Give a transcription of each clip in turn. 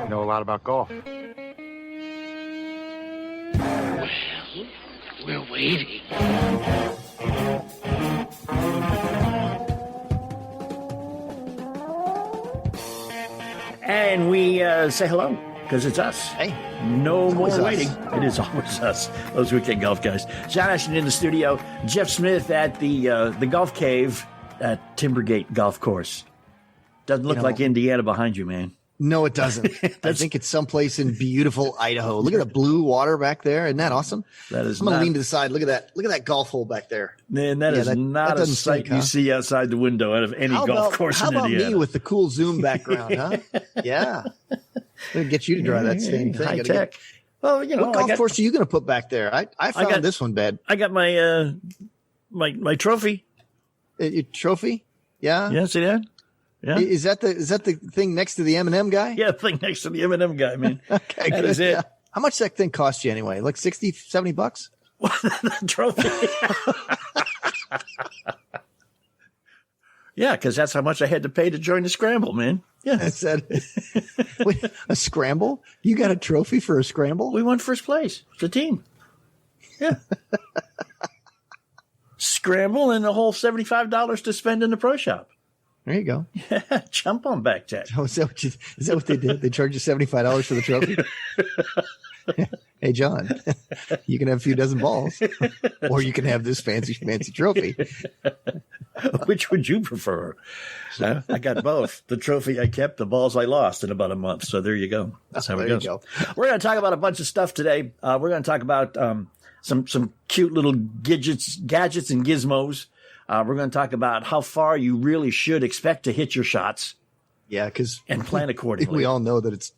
Know a lot about golf. Well, we're waiting. And we say hello, because it's us. Hey. No more always us. waiting. It is always us, those weekend golf guys. John Ashton in the studio. Jeff Smith at the golf cave at Timbergate Golf Course. Doesn't look like Indiana behind you, man. No, it doesn't. I think it's someplace in beautiful Idaho. Look at the blue water back there. Isn't that awesome? That is I'm going to lean to the side. Look at that. Look at that golf hole back there. Man, that is not a sight you see outside the window out of any golf course in Indiana. How about me with the cool Zoom background, huh? Yeah. I'm going to get you to draw that same thing. High tech. Well, what golf course are you going to put back there? I found this one bad. I got my my trophy. Your trophy? Yeah. Yeah, see that? Yeah. Is that the thing next to the M&M guy? Yeah, the thing next to the M&M guy, man. Okay, that good. is it. Yeah. How much that thing cost you anyway? Like $60, $70? The trophy. Yeah, because that's how much I had to pay to join the scramble, man. Yeah. Wait, a scramble? You got a trophy for a scramble? We won first place. It's a team. Yeah. Scramble and a whole $75 to spend in the pro shop. There you go. Yeah, jump on back, Jack. Oh, is that what they did? They charged you $75 for the trophy? Hey, John, you can have a few dozen balls, or you can have this fancy trophy. Which would you prefer? I got both. The trophy I kept, the balls I lost in about a month. So there you go. That's how it goes. We're going to talk about a bunch of stuff today. We're going to talk about some cute little gadgets and gizmos. We're going to talk about how far you really should expect to hit your shots. Yeah, and plan accordingly. We all know that it's.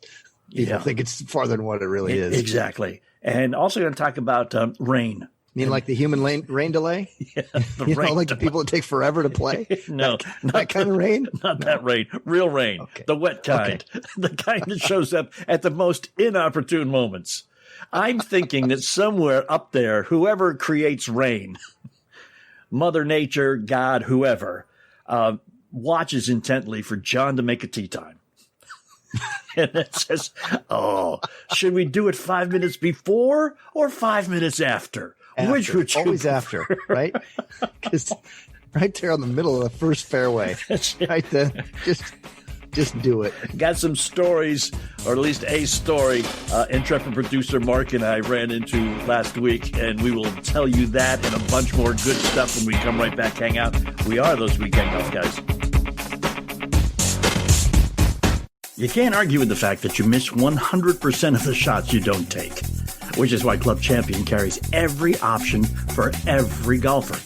I think it's farther than what it really is. Exactly. And also going to talk about rain. You mean like the human rain delay? Yeah, like the people that take forever to play? No, that kind of rain? Not that rain. Real rain. Okay. The wet kind. Okay. The kind that shows up at the most inopportune moments. I'm thinking that somewhere up there, whoever creates rain, Mother Nature, God, whoever, watches intently for John to make a tea time. And it says, should we do it 5 minutes before or 5 minutes after? Which would you always after, right? Because right there on the middle of the first fairway, right then, just do it. Got some stories, or at least a story, intrepid producer Mark and I ran into last week, and we will tell you that and a bunch more good stuff when we come right back, hang out. We are those weekend golf guys. You can't argue with the fact that you miss 100% of the shots you don't take, which is why Club Champion carries every option for every golfer.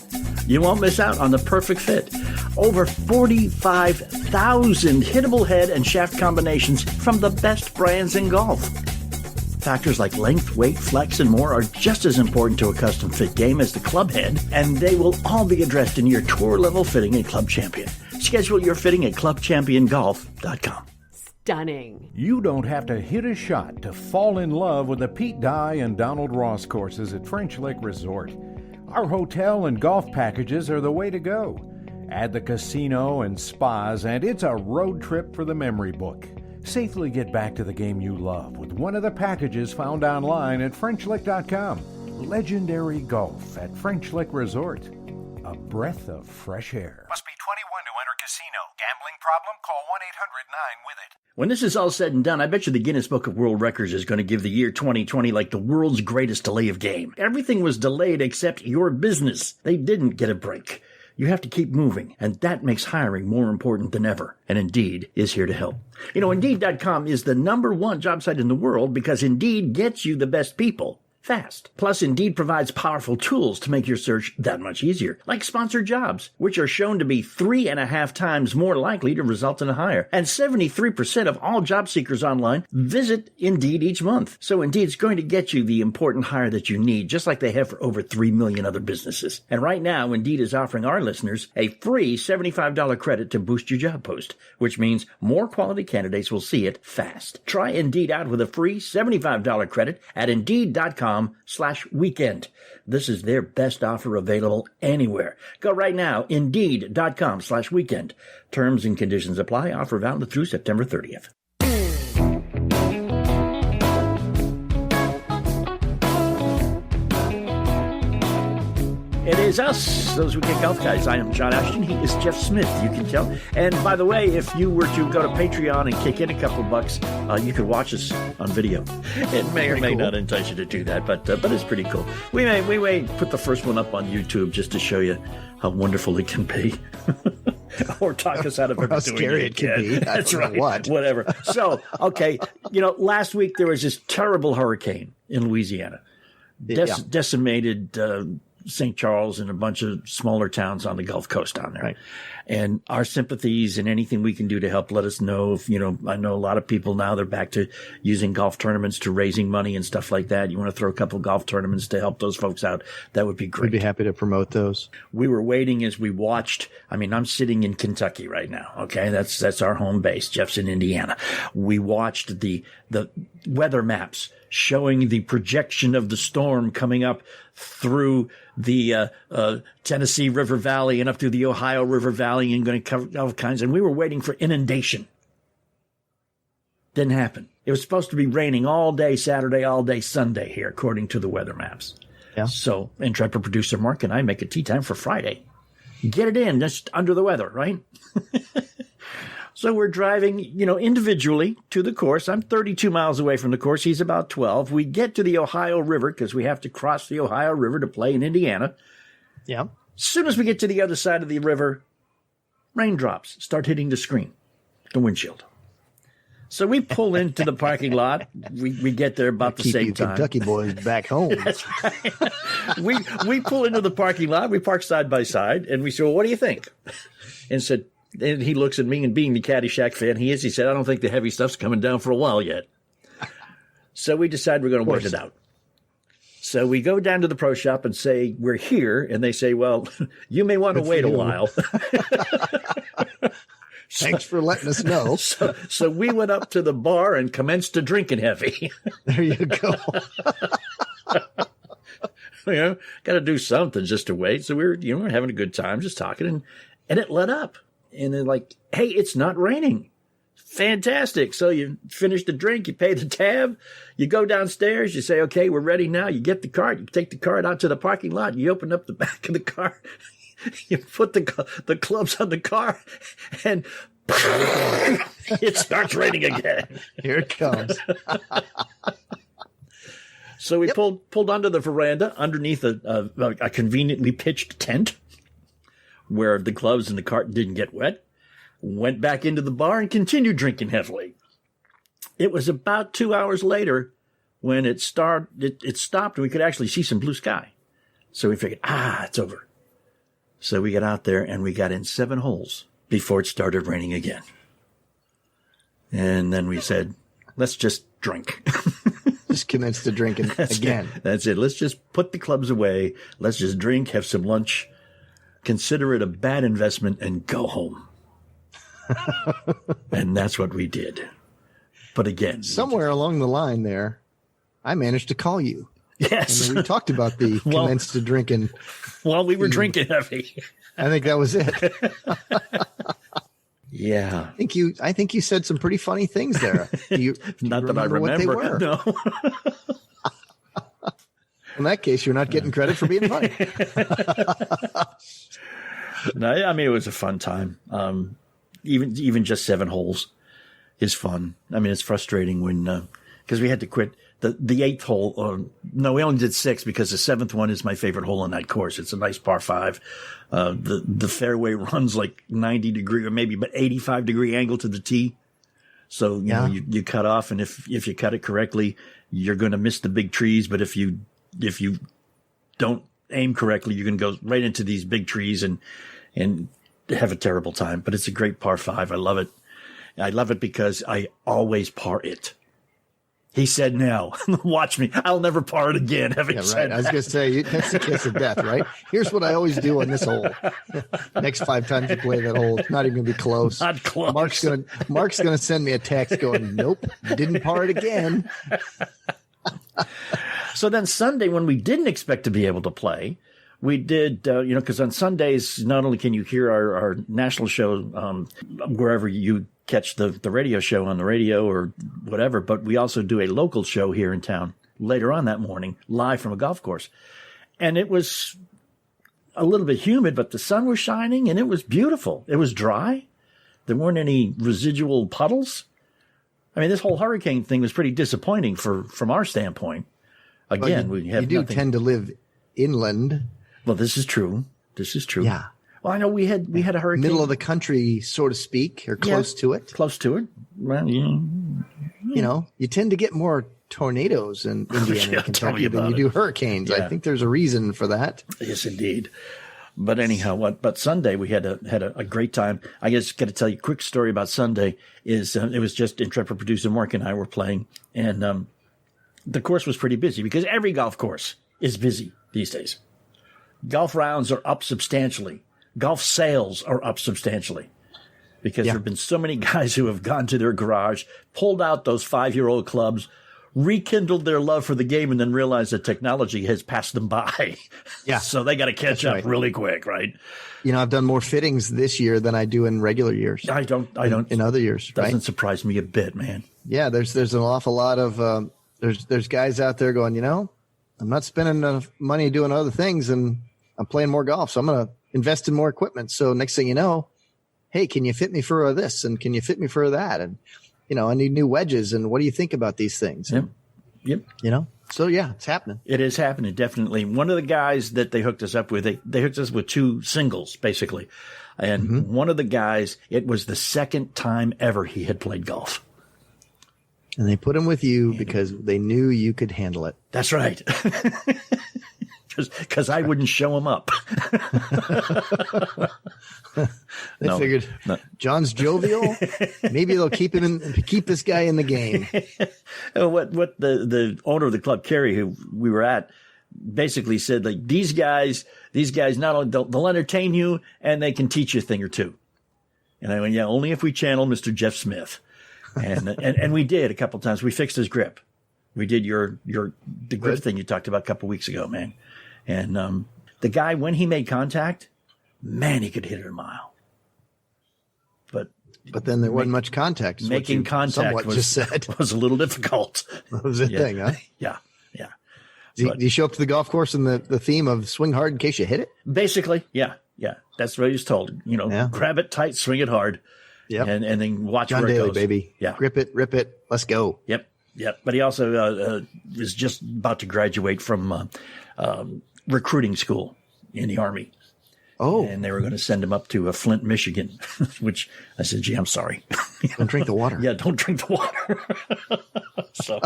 You won't miss out on the perfect fit. Over 45,000 hittable head and shaft combinations from the best brands in golf. Factors like length, weight, flex, and more are just as important to a custom fit game as the club head, and they will all be addressed in your tour-level fitting at Club Champion. Schedule your fitting at clubchampiongolf.com. Stunning. You don't have to hit a shot to fall in love with the Pete Dye and Donald Ross courses at French Lake Resort. Our hotel and golf packages are the way to go. Add the casino and spas, and it's a road trip for the memory book. Safely get back to the game you love with one of the packages found online at FrenchLake.com. Legendary golf at French Lake Resort. A breath of fresh air. Must be 21 to enter casino. Gambling problem? Call 1-800-9-WITH-IT. When this is all said and done, I bet you the Guinness Book of World Records is going to give the year 2020 like the world's greatest delay of game. Everything was delayed except your business. They didn't get a break. You have to keep moving, and that makes hiring more important than ever. And Indeed is here to help. You know, Indeed.com is the #1 job site in the world because Indeed gets you the best people fast. Plus, Indeed provides powerful tools to make your search that much easier, like sponsored jobs, which are shown to be 3.5 times more likely to result in a hire. And 73% of all job seekers online visit Indeed each month. So Indeed's going to get you the important hire that you need, just like they have for over 3 million other businesses. And right now, Indeed is offering our listeners a free $75 credit to boost your job post, which means more quality candidates will see it fast. Try Indeed out with a free $75 credit at Indeed.com Indeed.com/weekend. This is their best offer available anywhere. Go right now, Indeed.com/weekend. Terms and conditions apply. Offer valid through September 30th. It is us, those Weekend Golf Guys. I am John Ashton. He is Jeff Smith, you can tell. And by the way, if you were to go to Patreon and kick in a couple bucks, you could watch us on video. It may or may not entice you to do that, but it's pretty cool. We may put the first one up on YouTube just to show you how wonderful it can be. Or talk us out of how scary it can be. That's right. What? Whatever. So, okay, last week there was this terrible hurricane in Louisiana. Decimated St. Charles and a bunch of smaller towns on the Gulf Coast down there. Right. And our sympathies and anything we can do to help, let us know. If, I know a lot of people now, they're back to using golf tournaments to raising money and stuff like that. You want to throw a couple golf tournaments to help those folks out, that would be great. We'd be happy to promote those. We were waiting as we watched. I'm sitting in Kentucky right now. Okay. That's our home base. Jeff's in Indiana. We watched the weather maps showing the projection of the storm coming up through the Tennessee River Valley and up through the Ohio River Valley and going to cover all kinds. And we were waiting for inundation. Didn't happen. It was supposed to be raining all day Saturday, all day Sunday here, according to the weather maps. Yeah. So intrepid producer Mark and I make a tea time for Friday. Get it in, just under the weather, right? So we're driving, individually to the course. I'm 32 miles away from the course. He's about 12. We get to the Ohio River because we have to cross the Ohio River to play in Indiana. Yeah. As soon as we get to the other side of the river, raindrops start hitting the screen, the windshield. So we pull into the parking lot. We get there about the same time. Kentucky boys back home. That's right. we pull into the parking lot. We park side by side, and we say, "Well, what do you think?" And he looks at me, and being the Caddyshack fan he said, "I don't think the heavy stuff's coming down for a while yet." So we decide we're going to wait it out. So we go down to the pro shop and say, "We're here." And they say, "Well, you may want to wait a while." Thanks for letting us know. So we went up to the bar and commenced to drinking heavy. There you go. Got to do something just to wait. So we're having a good time, just talking, and it let up. And they're like, "Hey, it's not raining." Fantastic. So you finish the drink, you pay the tab, you go downstairs, you say, "Okay, we're ready now." You get the cart, you take the cart out to the parking lot, you open up the back of the car, you put the clubs on the car, and it starts raining again. Here it comes. So we pulled onto the veranda underneath a conveniently pitched tent where the gloves and the cart didn't get wet, went back into the bar and continued drinking heavily. It was about 2 hours later when it stopped and we could actually see some blue sky. So we figured, it's over. So we got out there and we got in 7 holes before it started raining again. And then we said, let's just drink. Just commence to drinking again. That's it. Let's just put the clubs away. Let's just drink, have some lunch, consider it a bad investment, and go home. And that's what we did. But again, somewhere along the line there, I managed to call you. Yes. And we talked about the commence to drinking. While we were drinking heavy. I think that was it. Yeah. I think you said some pretty funny things there. Not that I remember. What they were? No. In that case, you're not getting credit for being funny. No, it was a fun time. Even just 7 holes is fun. It's frustrating when because we had to quit the 8th hole. No, we only did 6 because the 7th one is my favorite hole on that course. It's a nice par 5. The fairway runs like 90 degree or maybe but 85 degree angle to the tee. So you cut off, and if you cut it correctly, you're going to miss the big trees. But if you don't aim correctly, you're going to go right into these big trees and have a terrible time. But it's a great par 5. I love it. I love it because I always par it. He said, "No, watch me. I'll never par it again." Said I was going to say, that's the kiss of death, right? Here's what I always do on this hole. Next 5 times you play that hole, it's not even going to be close. Not close. Mark's going to send me a text going, "Nope, didn't par it again." So then Sunday, when we didn't expect to be able to play, we did, because on Sundays, not only can you hear our national show wherever you catch the radio show on the radio or whatever, but we also do a local show here in town later on that morning, live from a golf course. And it was a little bit humid, but the sun was shining and it was beautiful. It was dry. There weren't any residual puddles. I mean, this whole hurricane thing was pretty disappointing from our standpoint. Again, we have you do tend to live inland. Well, this is true. Yeah. Well, I know we had a hurricane. Middle of the country, so to speak, or close to it. Close to it. Well, You tend to get more tornadoes in Indiana and Kentucky than you do hurricanes. Yeah. I think there's a reason for that. Yes, indeed. But anyhow, but Sunday we had a great time. I just got to tell you a quick story about Sunday. It was just intrepid producer Mark and I were playing, and the course was pretty busy because every golf course is busy these days. Golf rounds are up substantially. Golf sales are up substantially because there have been so many guys who have gone to their garage, pulled out those 5-year-old clubs, rekindled their love for the game, and then realized that technology has passed them by. Yeah. So they got to catch up really quick, right? I've done more fittings this year than I do in regular years. I don't in other years. Doesn't surprise me a bit, man. Yeah. There's an awful lot of, there's guys out there going, I'm not spending enough money doing other things and I'm playing more golf. So I'm going to invest in more equipment. So next thing you know, hey, can you fit me for this? And can you fit me for that? And, I need new wedges. And what do you think about these things? Yep. So yeah, it's happening. It is happening, definitely. One of the guys that they hooked us up with, they hooked us with 2 singles, basically. And one of the guys, it was the second time ever he had played golf. And they put him with you because they knew you could handle it. That's right. Because I wouldn't show him up. They figured John's jovial. Maybe they'll keep this guy in the game. What the owner of the club, Kerry, who we were at, basically said, like, these guys not only they'll entertain you and they can teach you a thing or two. And I went, yeah, only if we channel Mr. Jeff Smith. And we did a couple of times. We fixed his grip. We did the grip thing you talked about a couple of weeks ago, man. And the guy, when he made contact, man, he could hit it a mile. But then there wasn't much contact. Making contact was a little difficult. That was the thing, huh? Yeah. Do you show up to the golf course in the theme of swing hard in case you hit it? Basically, yeah. That's what he was told. Grab it tight, swing it hard, and then watch John where it Daly, goes. baby. Yeah. Grip it, rip it, let's go. Yep. But he also is just about to graduate from recruiting school in the Army. Oh. And they were going to send him up to Flint, Michigan, which I said, gee, I'm sorry. Don't drink the water. Yeah, don't drink the water. So,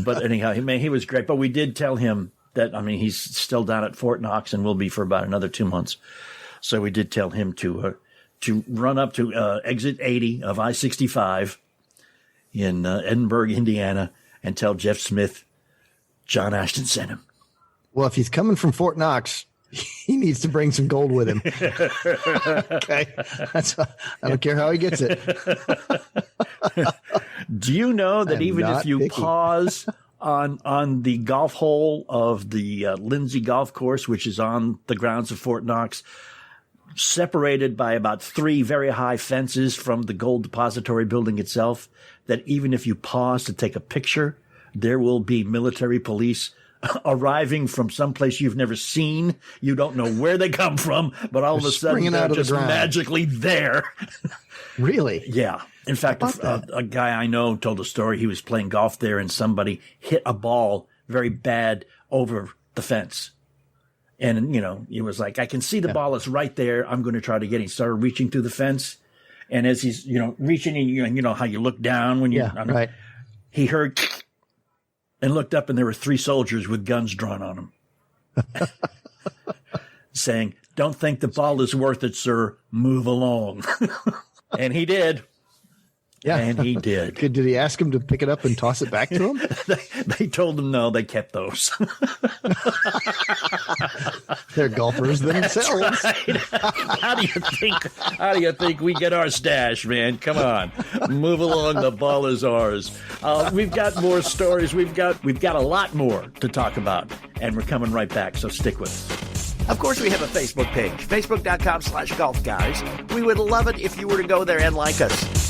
but anyhow, he was great. But we did tell him that, he's still down at Fort Knox and will be for about another 2 months. So we did tell him to run up to exit 80 of I-65 in Edinburgh, Indiana, and tell Jeff Smith John Ashton sent him. Well, if he's coming from Fort Knox, he needs to bring some gold with him. Okay. I don't care how he gets it. Do you know that even if you picky. pause on the golf hole of the Lindsay Golf Course, which is on the grounds of Fort Knox, separated by about 3 very high fences from the gold depository building itself, that even if you pause to take a picture, there will be military police arriving from someplace you've never seen. You don't know where they come from, but all of a sudden they're just magically there. Really? Yeah. In fact, a guy I know told a story. He was playing golf there and somebody hit a ball very bad over the fence. And, he was like, I can see the ball is right there. I'm going to try to get it. He started reaching through the fence. And as he's, reaching, and how you look down when you, right. He heard and looked up, and there were 3 soldiers with guns drawn on them, saying, "Don't think the ball is worth it, sir. Move along." And he did. Yeah. And he did. Did he ask him to pick it up and toss it back to him? They told him no, they kept those. They're golfers themselves. Right. How do you think we get our stash, man? Come on. Move along, the ball is ours. We've got more stories. We've got a lot more to talk about, and we're coming right back, so stick with us. Of course, we have a Facebook page, facebook.com/golfguys. We would love it if you were to go there and like us.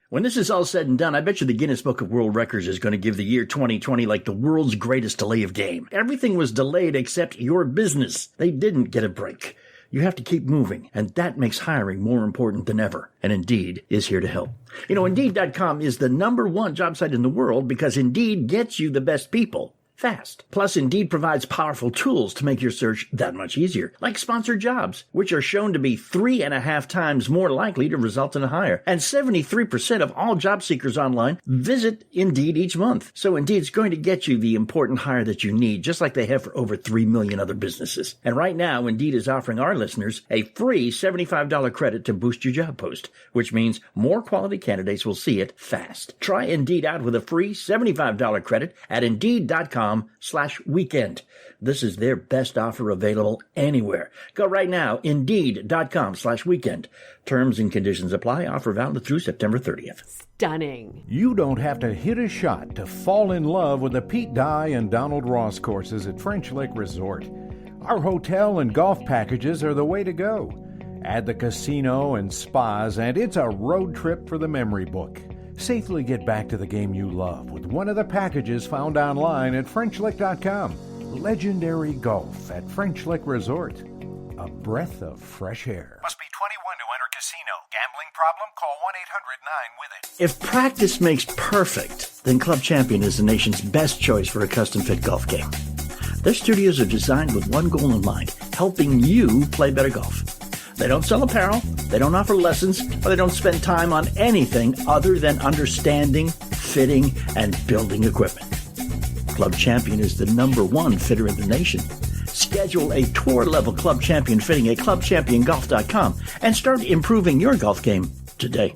When this is all said and done, I bet you the Guinness Book of World Records is going to give the year 2020 like the world's greatest delay of game. Everything was delayed except your business. They didn't get a break. You have to keep moving, and that makes hiring more important than ever. And Indeed is here to help. You know, Indeed.com is the #1 job site in the world because Indeed gets you the best people fast. Plus, Indeed provides powerful tools to make your search that much easier, like sponsored jobs, which are shown to be 3.5 times more likely to result in a hire. And 73% of all job seekers online visit Indeed each month. So Indeed's going to get you the important hire that you need, just like they have for over 3 million other businesses. And right now, Indeed is offering our listeners a free $75 credit to boost your job post, which means more quality candidates will see it fast. Try Indeed out with a free $75 credit at Indeed.com/weekend. This is their best offer available anywhere. Go right now, Indeed.com/weekend. Terms and conditions apply. Offer valid through September 30th. Stunning. You don't have to hit a shot to fall in love with the Pete Dye and Donald Ross courses at French Lake Resort. Our hotel and golf packages are the way to go. Add the casino and spas, and it's a road trip for the memory book. Safely get back to the game you love with one of the packages found online at FrenchLake.com. Legendary golf at French Lake Resort. A breath of fresh air. Must be 21 to enter casino. Gambling problem? Call 1-800-9-WITH-IT. If practice makes perfect, then Club Champion is the nation's best choice for a custom-fit golf game. Their studios are designed with one goal in mind, helping you play better golf. They don't sell apparel, they don't offer lessons, or they don't spend time on anything other than understanding, fitting, and building equipment. Club Champion is the #1 fitter in the nation. Schedule a tour-level Club Champion fitting at clubchampiongolf.com and start improving your golf game today.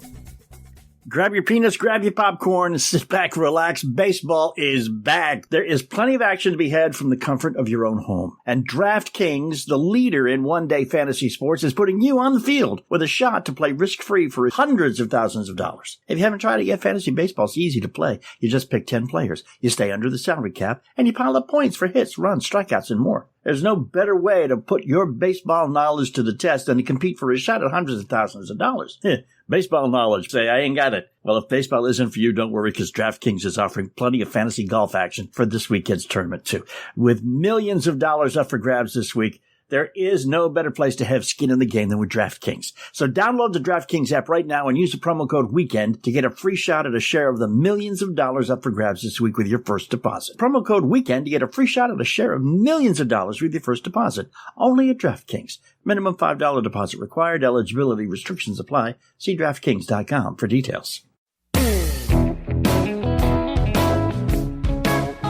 Grab your peanuts, grab your popcorn, and sit back, relax. Baseball is back. There is plenty of action to be had from the comfort of your own home. And DraftKings, the leader in one-day fantasy sports, is putting you on the field with a shot to play risk-free for hundreds of thousands of dollars. If you haven't tried it yet, fantasy baseball is easy to play. You just pick 10 players. You stay under the salary cap, and you pile up points for hits, runs, strikeouts, and more. There's no better way to put your baseball knowledge to the test than to compete for a shot at hundreds of thousands of dollars. Baseball knowledge. Say, I ain't got it. Well, if baseball isn't for you, don't worry, because DraftKings is offering plenty of fantasy golf action for this weekend's tournament, too. With millions of dollars up for grabs this week, there is no better place to have skin in the game than with DraftKings. So download the DraftKings app right now and use the promo code WEEKEND to get a free shot at a share of the millions of dollars up for grabs this week with your first deposit. Promo code WEEKEND to get a free shot at a share of millions of dollars with your first deposit. Only at DraftKings. Minimum $5 deposit required. Eligibility restrictions apply. See DraftKings.com for details.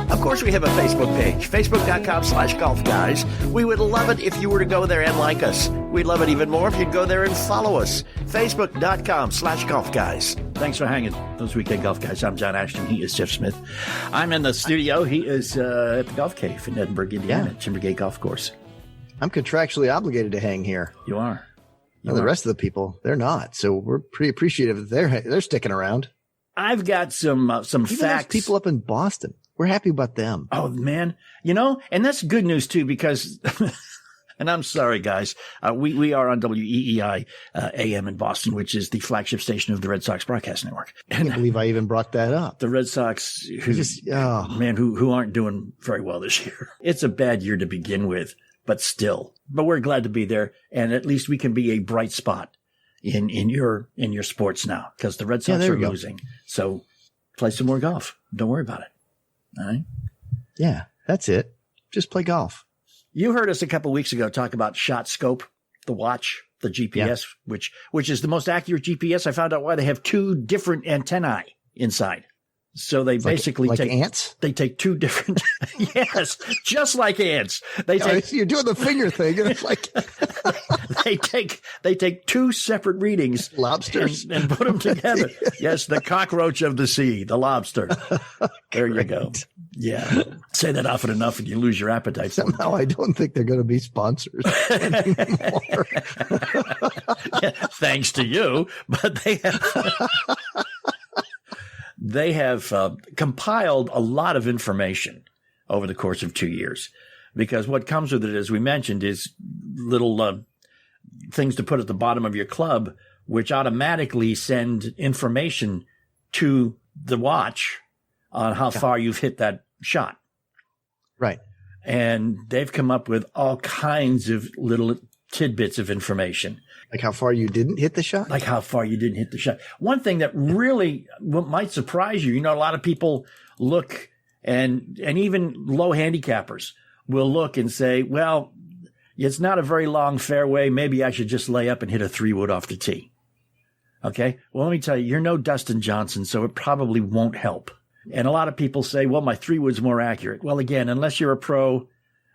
Of course, we have a Facebook page, facebook.com/golfguys. We would love it if you were to go there and like us. We'd love it even more if you'd go there and follow us, facebook.com/golfguys. Thanks for hanging those weekend golf guys. I'm John Ashton. He is Jeff Smith. I'm in the studio. He is at the Golf Cave in Edinburgh, Indiana, Timbergate Golf Course. I'm contractually obligated to hang here. You are. The rest of the people, they're not. So we're pretty appreciative that they're sticking around. I've got some Even facts. those people up in Boston, we're happy about them. Oh, man. You know, and that's good news, too, because, and I'm sorry, guys, we are on WEEI AM in Boston, which is the flagship station of the Red Sox broadcast network. I can't believe I even brought that up. The Red Sox, who aren't doing very well this year. It's a bad year to begin with, but still. But we're glad to be there, and at least we can be a bright spot in your sports now, because the Red Sox are losing. So play some more golf. Don't worry about it. All right. Yeah, that's it. Just play golf. You heard us a couple weeks ago talk about Shot Scope, the watch, the GPS, which is the most accurate GPS. I found out why they have 2 different antennae inside. So they basically like take ants. They take 2 different. Yes, just like ants. They take. You're doing the finger thing, and it's like They take two separate readings, Lobsters, and put them together. Yes, the cockroach of the sea, the lobster. There you go. Yeah, say that often enough, and you lose your appetite. Somehow, I don't think they're going to be sponsors anymore. Yeah, thanks to you, but they have compiled a lot of information over the course of 2 years, because what comes with it, as we mentioned, is little things to put at the bottom of your club, which automatically send information to the watch on how far you've hit that shot. Right. And they've come up with all kinds of little tidbits of information. Like how far you didn't hit the shot? Like how far you didn't hit the shot. One thing that really might surprise you, a lot of people look, and even low handicappers will look and say, well, it's not a very long fairway. Maybe I should just lay up and hit a 3-wood off the tee. Okay. Well, let me tell you, you're no Dustin Johnson, so it probably won't help. And a lot of people say, well, my 3-wood's more accurate. Well, again, unless you're a pro,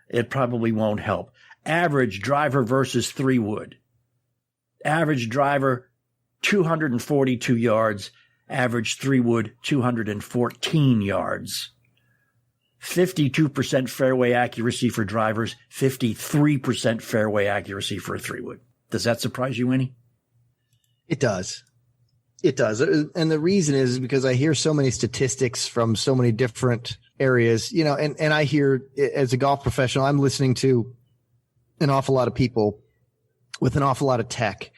it probably won't help. Average driver versus 3-wood. Average driver, 242 yards. Average 3-wood, 214 yards. 52% fairway accuracy for drivers, 53% fairway accuracy for a 3-wood. Does that surprise you any? It does. It does. And the reason is because I hear so many statistics from so many different areas, and I hear, as a golf professional, I'm listening to an awful lot of people with an awful lot of tech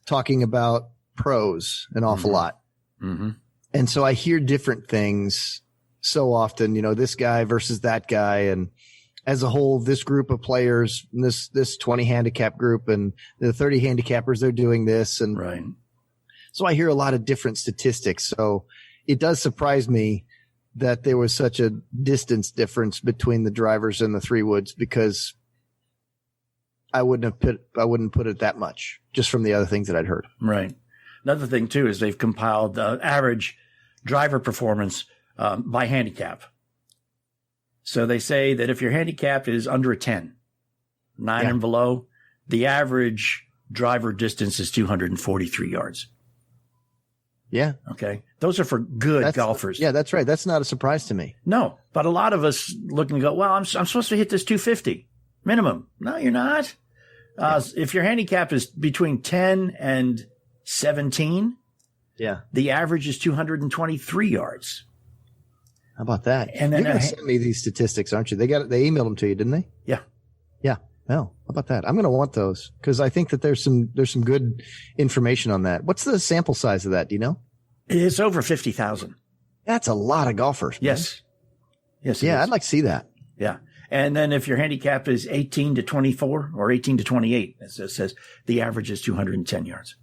talking about pros an awful lot. Mm-hmm. And so I hear different things so often, this guy versus that guy. And as a whole, this group of players, this 20 handicap group and the 30 handicappers, they're doing this. And right. So I hear a lot of different statistics. So it does surprise me that there was such a distance difference between the drivers and the 3-woods, because I wouldn't put it that much just from the other things that I'd heard. Right. Another thing too is they've compiled average driver performance by handicap. So they say that if your handicap is under a 10, 9 and below, the average driver distance is 243 yards. Yeah. Okay. Those are for good golfers. Yeah, that's right. That's not a surprise to me. No, but a lot of us look and go, well, I'm supposed to hit this 250 minimum. No, you're not. If your handicap is between 10 and 17, the average is 223 yards. How about that? And then you're going to send me these statistics, aren't you? They emailed them to you, didn't they? Yeah. Yeah. Well, how about that? I'm going to want those, because I think that there's some good information on that. What's the sample size of that? Do you know? It's over 50,000. That's a lot of golfers. Man. Yes. Yes. Yeah. I'd like to see that. Yeah. And then if your handicap is 18 to 24 or 18 to 28, as it says, the average is 210 yards.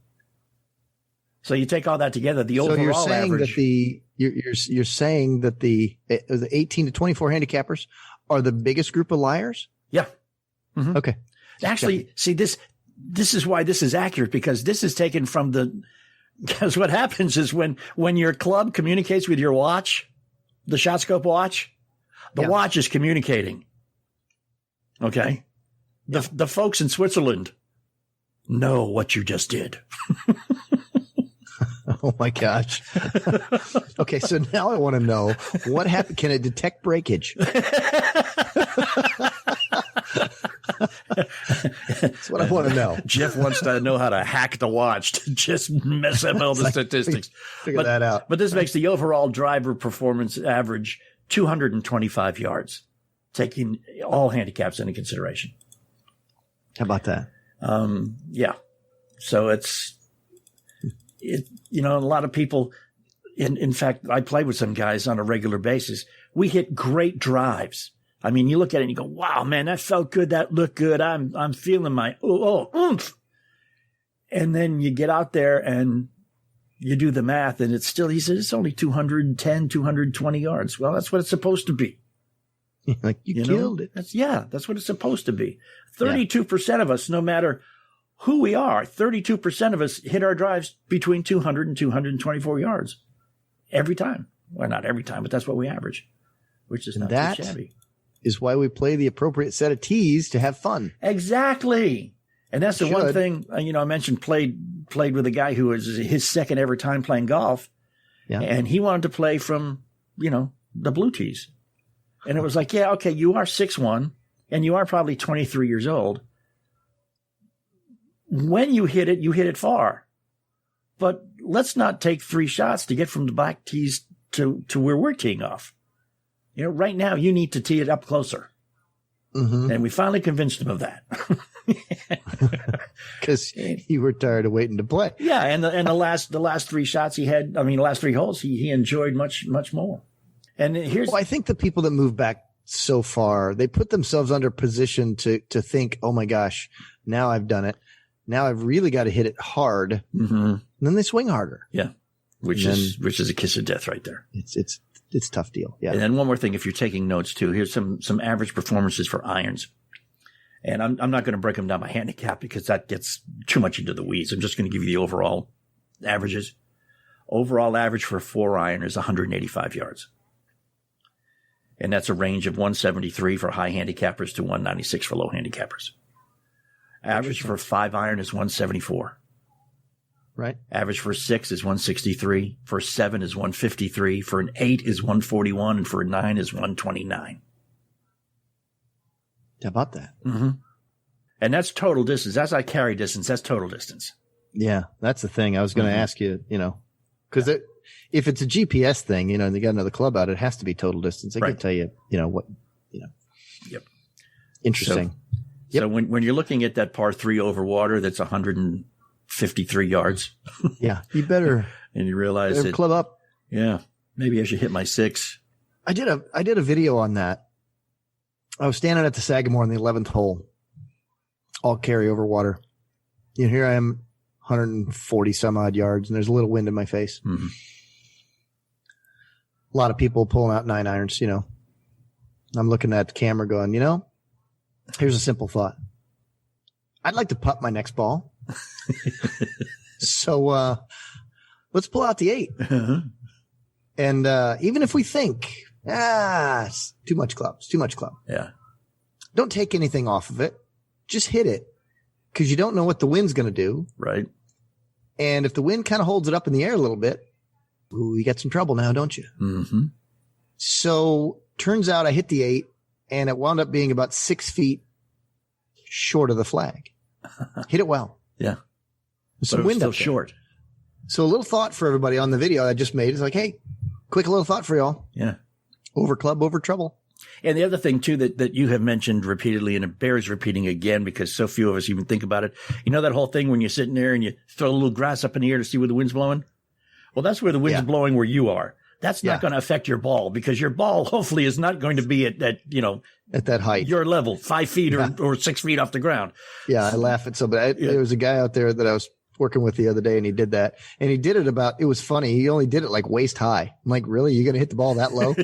So you take all that together, the overall you're saying average. That you're saying that the 18 to 24 handicappers are the biggest group of liars? Yeah. Mm-hmm. Okay. Actually, see, this is why this is accurate, because this is taken from because what happens is when your club communicates with your watch, the ShotScope watch, the watch is communicating. Okay. The folks in Switzerland know what you just did. Oh my gosh. Okay. So now I want to know what happened. Can it detect breakage? That's what I want to know. Jeff wants to know how to hack the watch to just mess up all the statistics. Figure that out. But this makes the overall driver performance average 225 yards, taking all handicaps into consideration. How about that? Yeah. So a lot of people, in fact, I play with some guys on a regular basis. We hit great drives. I mean, you look at it and you go, wow, man, that felt good. That looked good. I'm feeling my oomph. And then you get out there and you do the math, and it's still, he says, it's only 210, 220 yards. Well, that's what it's supposed to be. Like you killed it. That's what it's supposed to be. 32% of us, no matter who we are, 32% of us hit our drives between 200 and 224 yards every time. Well, not every time, but that's what we average, which is not too shabby. Is why we play the appropriate set of tees to have fun. Exactly. And that's the one thing, I mentioned played with a guy who was his second ever time playing golf. Yeah. And he wanted to play from, the blue tees. And it was like, yeah, okay, you are 6'1", and you are probably 23 years old. When you hit it far. But let's not take 3 shots to get from the black tees to where we're teeing off. Right now you need to tee it up closer. Mm-hmm. And we finally convinced him of that. Because you were tired of waiting to play. Yeah, and the last 3 shots he had, the last 3 holes, he enjoyed much, much more. And here's, I think the people that move back so far, they put themselves under position to think, oh my gosh, now I've done it. Now I've really got to hit it hard. Mm-hmm. And then they swing harder. Yeah, which is a kiss of death right there. It's a tough deal. Yeah. And then one more thing, if you're taking notes too, here's some average performances for irons. And I'm not going to break them down by handicap because that gets too much into the weeds. I'm just going to give you the overall averages. Overall average for a 4-iron is 185 yards. And that's a range of 173 for high handicappers to 196 for low handicappers. Average for a 5-iron is 174. Right. Average for a 6 is 163. For a 7 is 153. For an 8 is 141. And for a 9 is 129. How about that? Mm-hmm. And that's total distance. That's not carry distance. That's total distance. Yeah, that's the thing. I was going to ask you, because if it's a GPS thing, and they got another club out, it has to be total distance. I can tell you, what. Yep. Interesting. So when you're looking at that par 3 over water, that's 153 yards. Yeah, you better. And you realize that club up. Yeah, maybe I should hit my 6. I did a video on that. I was standing at the Sagamore on the 11th hole, all carry over water. Here I am, 140 some odd yards, and there's a little wind in my face. Mm-hmm. A lot of people pulling out 9-irons, I'm looking at the camera going, here's a simple thought. I'd like to putt my next ball. So let's pull out the 8. Uh-huh. And even if we think, it's too much club. Yeah. Don't take anything off of it. Just hit it because you don't know what the wind's going to do. Right. And if the wind kind of holds it up in the air a little bit, you got some trouble now, don't you? Mm-hmm. So turns out I hit the 8 and it wound up being about 6 feet short of the flag. Hit it well. Yeah. Some wind still up there. Short. So a little thought for everybody on the video I just made is like, hey, quick little thought for y'all. Yeah. Over club, over trouble. And the other thing, too, that you have mentioned repeatedly, and it bears repeating again because so few of us even think about it. That whole thing when you're sitting there and you throw a little grass up in the air to see where the wind's blowing? Well, that's where the wind's blowing where you are. That's not going to affect your ball because your ball hopefully is not going to be at that height, your level, 5 feet or 6 feet off the ground. Yeah, I laugh at somebody. There was a guy out there that I was working with the other day and he did that. And he did it it was funny. He only did it like waist high. I'm like, really? You're going to hit the ball that low?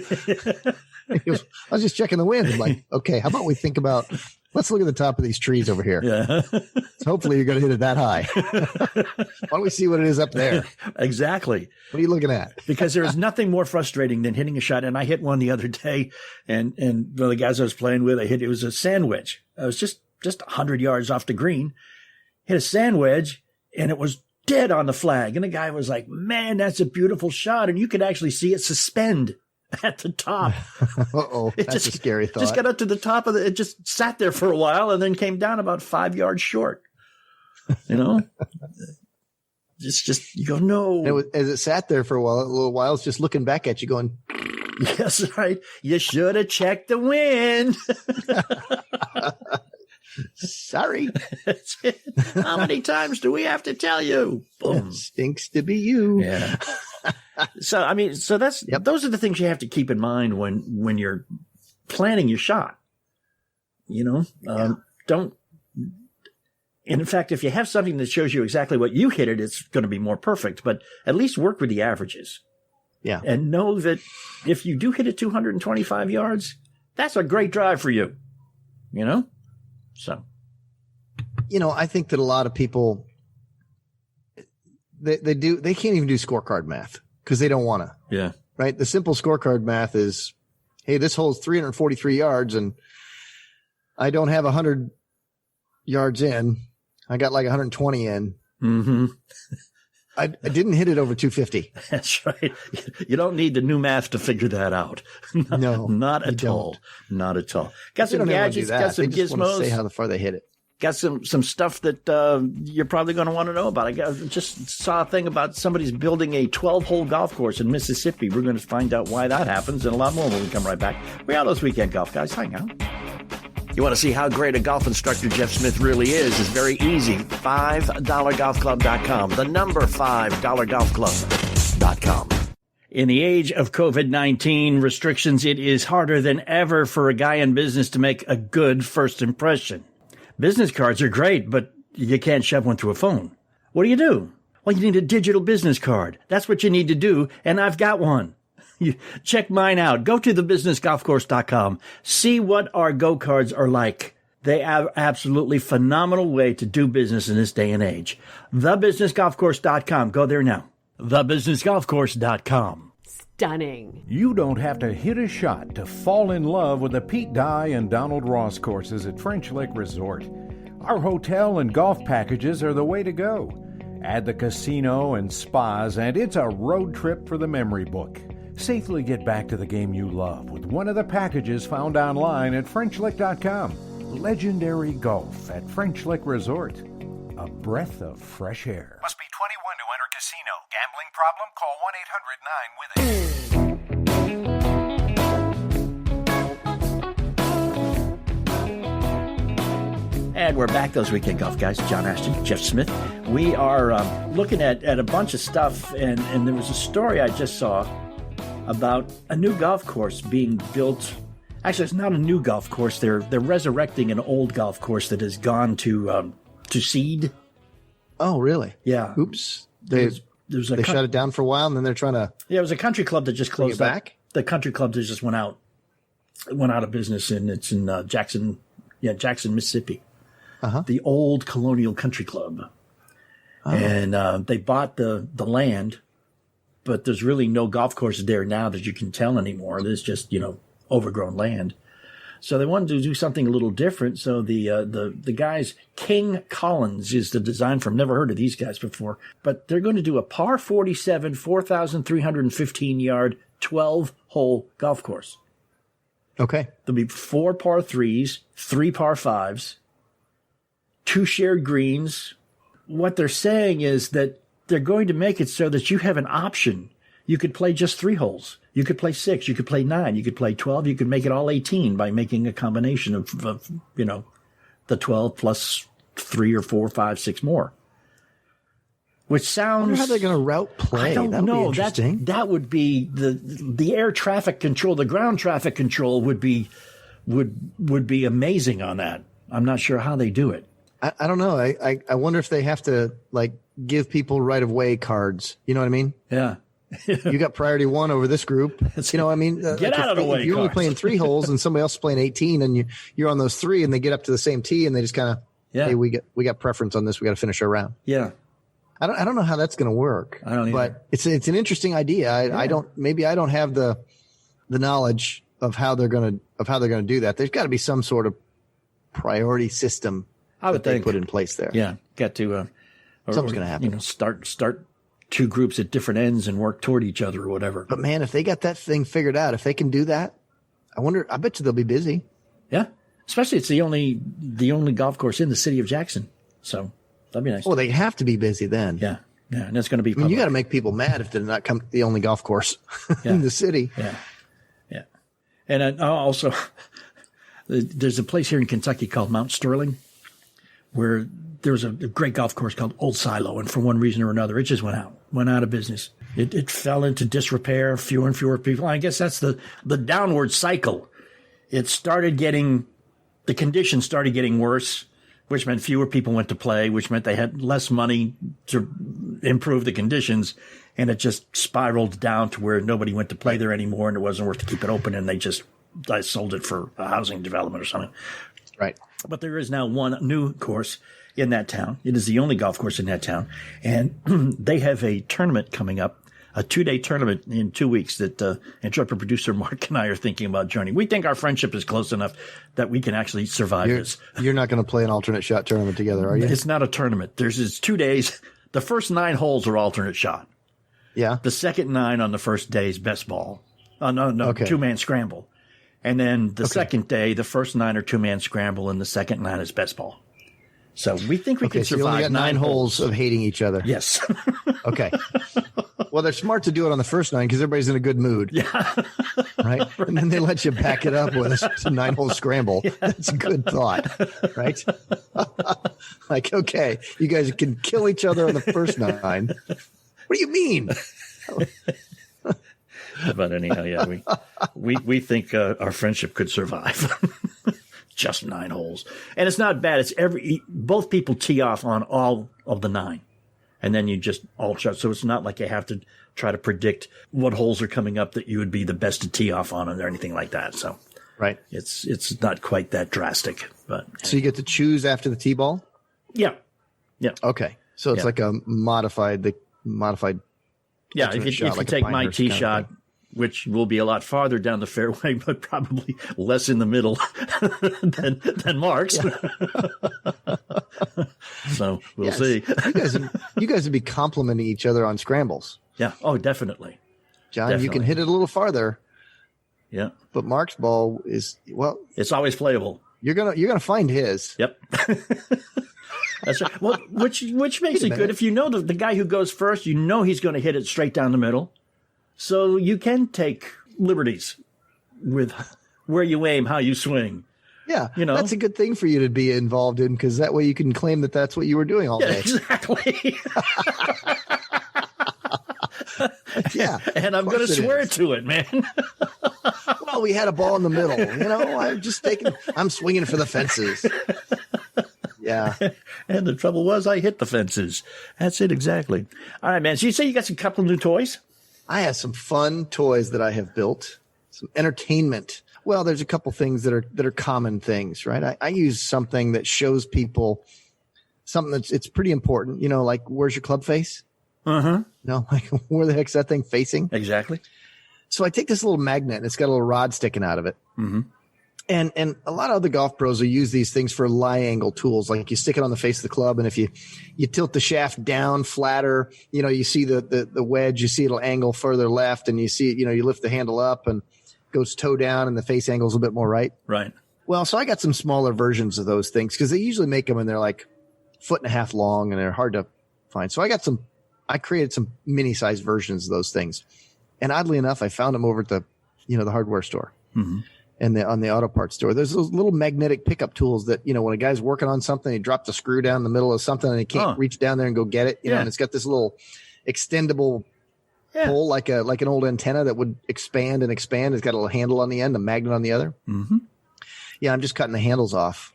He goes, I was just checking the wind. I'm like, okay, how about we think about, let's look at the top of these trees over here. Yeah. So hopefully you're going to hit it that high. Why don't we see what it is up there? Exactly. What are you looking at? Because there is nothing more frustrating than hitting a shot. And I hit one the other day and one of the guys I was playing with, it was a sand wedge. I was just 100 yards off the green, hit a sand wedge and it was dead on the flag. And the guy was like, man, that's a beautiful shot. And you could actually see it suspend at the top. That's a scary thought. Just got up to the top of it just sat there for a while and then came down about 5 yards short. Just you go, no. As it sat there for a little while, it's just looking back at you going, yes, right. You should have checked the wind. Sorry. How many times do we have to tell you? Boom. Stinks to be you. Yeah. So that's those are the things you have to keep in mind when you're planning your shot. Don't. In fact, if you have something that shows you exactly what you hit it's going to be more perfect. But at least work with the averages. Yeah. And know that if you do hit it 225 yards, that's a great drive for you. So. I think that a lot of people they can't even do scorecard math because they don't want to. Yeah. Right. The simple scorecard math is, hey, this hole's 343 yards and I don't have 100 yards in. I got like 120 in. Mm-hmm. I didn't hit it over 250. That's right. You don't need the new math to figure that out. No, not at all. Not at all. Got They some don't ever wanna do gadgets, that. got some They just want to say gizmos, how far they hit it. got some stuff that you're probably going to want to know about. Just saw a thing about somebody's building a 12-hole golf course in Mississippi. We're going to find out why that happens and a lot more when we come right back. We're out this weekend, golf guys. Hang out. You want to see how great a golf instructor Jeff Smith really is? It's very easy. $5golfclub.com. The number $5golfclub.com. In the age of COVID-19 restrictions, it is harder than ever for a guy in business to make a good first impression. Business cards are great, but you can't shove one through a phone. What do? Well, you need a digital business card. That's what you need to do, and I've got one. You check mine out. Go to thebusinessgolfcourse.com. See what our Go cards are like. They are absolutely phenomenal way to do business in this day and age. Thebusinessgolfcourse.com. Go there now. Thebusinessgolfcourse.com. Stunning. You don't have to hit a shot to fall in love with the Pete Dye and Donald Ross courses at French Lake Resort. Our hotel and golf packages are the way to go. Add the casino and spas, and it's a road trip for the memory book. Safely get back to the game you love with one of the packages found online at FrenchLick.com. Legendary golf at French Lake Resort. A breath of fresh air. Must be 21 to enter casino. Gambling problem? Call 1-800-9-WITH-IT. And we're back, those weekend golf guys. John Ashton, Jeff Smith. We are looking at a bunch of stuff, and there was a story I just saw about a new golf course being built. Actually, it's not a new golf course. They're resurrecting an old golf course that has gone to seed. Oh, really? Yeah. Oops. They shut it down for a while, and then they're trying to. Yeah, it was a country club that just closed bring it up. back? The country club that just went out of business, and it's in Jackson, Mississippi. Uh-huh. The old Colonial Country Club. Oh. And they bought the land, but there's really no golf courses there now that you can tell anymore. There's just, overgrown land. So they wanted to do something a little different. So the guys, King Collins is the design firm. Never heard of these guys before, but they're going to do a par 47, 4,315 yard, 12-hole golf course. Okay. There'll be 4 par 3s, 3 par 5s, 2 shared greens. What they're saying is that they're going to make it so that you have an option. You could play just 3 holes. You could play 6. You could play 9. You could play 12. You could make it all 18 by making a combination of the 12 plus 3 or 4, 5, 6 more. Which sounds. I wonder how they're going to route play. I don't that would know. be interesting. That would be the air traffic control. The ground traffic control would be amazing on that. I'm not sure how they do it. I don't know. I wonder if they have to give people right of way cards. You know what I mean? Yeah. You got priority 1 over this group. Get out of the way. If you're only playing 3 holes and somebody else is playing 18, and you're on those 3, and they get up to the same tee, and they just kind of, hey, we got preference on this. We got to finish our round. Yeah. I don't know how that's going to work. I don't either. But it's an interesting idea. I don't have the knowledge of how they're going to do that. There's got to be some sort of priority system they put in place there. Yeah, got to something's going to happen. Start 2 groups at different ends and work toward each other or whatever. But man, if they got that thing figured out, if they can do that, I bet you they'll be busy. Yeah, especially it's the only golf course in the city of Jackson, so that'd be nice. Well, they have to be busy then. Yeah, and it's going to be. You got to make people mad if they're not the only golf course in the city. Yeah, and also there's a place here in Kentucky called Mount Sterling, where there was a great golf course called Old Silo, and for one reason or another, it just went out of business. It fell into disrepair, fewer and fewer people. I guess that's the downward cycle. The conditions started getting worse, which meant fewer people went to play, which meant they had less money to improve the conditions, and it just spiraled down to where nobody went to play there anymore, and it wasn't worth to keep it open, and they sold it for a housing development or something. Right. But there is now one new course in that town. It is the only golf course in that town. And they have a tournament coming up a 2-day tournament in 2 weeks that intrepid producer Mark and I are thinking about joining. We think our friendship is close enough that we can actually survive this. You're not going to play an alternate shot tournament together, are you? It's not a tournament. It's 2 days. The first 9 holes are alternate shot. Yeah. The second 9 on the first day is best ball. No, Okay. 2-man scramble. And then the second day, the first 9 are 2-man scramble, and the second 9 is best ball. So we think we can So survive you only got 9 holes of hating each other. Yes. Okay. Well, they're smart to do it on the first 9 because everybody's in a good mood. Yeah. Right? And then they let you back it up with a 9-hole scramble. That's a good thought. Right? Like, okay, you guys can kill each other on the first 9. What do you mean? But anyhow, yeah, we think our friendship could survive. Just 9 holes. And it's not bad. It's both people tee off on all of the 9. And then you just all shot. So it's not like you have to try to predict what holes are coming up that you would be the best to tee off on or anything like that. So right. It's not quite that drastic. But so you get to choose after the tee ball? Yeah. Yeah. Okay. So it's like a modified. Yeah, if you like take my tee shot, which will be a lot farther down the fairway, but probably less in the middle than Mark's. Yeah. So we'll see. You guys would be complimenting each other on scrambles. Yeah. Oh, definitely. John, Definitely. you can hit it a little farther. Yeah. But Mark's ball is, well, it's always playable. You're gonna find his. Yep. That's right. Well, which makes it good if you know the guy who goes first. You know he's going to hit it straight down the middle, so you can take liberties with where you aim, how you swing. Yeah, that's a good thing for you to be involved in because that way you can claim that that's what you were doing all day. Exactly. Yeah, and I'm going to swear to it, man. Well, we had a ball in the middle. I'm swinging for the fences. Yeah. And the trouble was I hit the fences. That's it exactly. All right, man. So you say you got some couple of new toys? I have some fun toys that I have built, some entertainment. Well, there's a couple things that are common things, right? I use something that shows people something it's pretty important. Like where's your club face? No, like where the heck's that thing facing? Exactly. So I take this little magnet and it's got a little rod sticking out of it. Mm-hmm. And a lot of other golf pros will use these things for lie angle tools. Like you stick it on the face of the club, and if you tilt the shaft down flatter, you see the wedge, you see it'll angle further left, and you see it, you lift the handle up and goes toe down, and the face angle's a bit more right. Right. Well, so I got some smaller versions of those things because they usually make them and they're like 1.5 feet long and they're hard to find. So I created some mini sized versions of those things. And oddly enough, I found them over at the hardware store. Mm-hmm. And on the auto parts store, there's those little magnetic pickup tools that, when a guy's working on something, he drops a screw down in the middle of something and he can't reach down there and go get it, and it's got this little extendable pole, like an old antenna that would expand and expand. It's got a little handle on the end, a magnet on the other. Mm-hmm. Yeah. I'm just cutting the handles off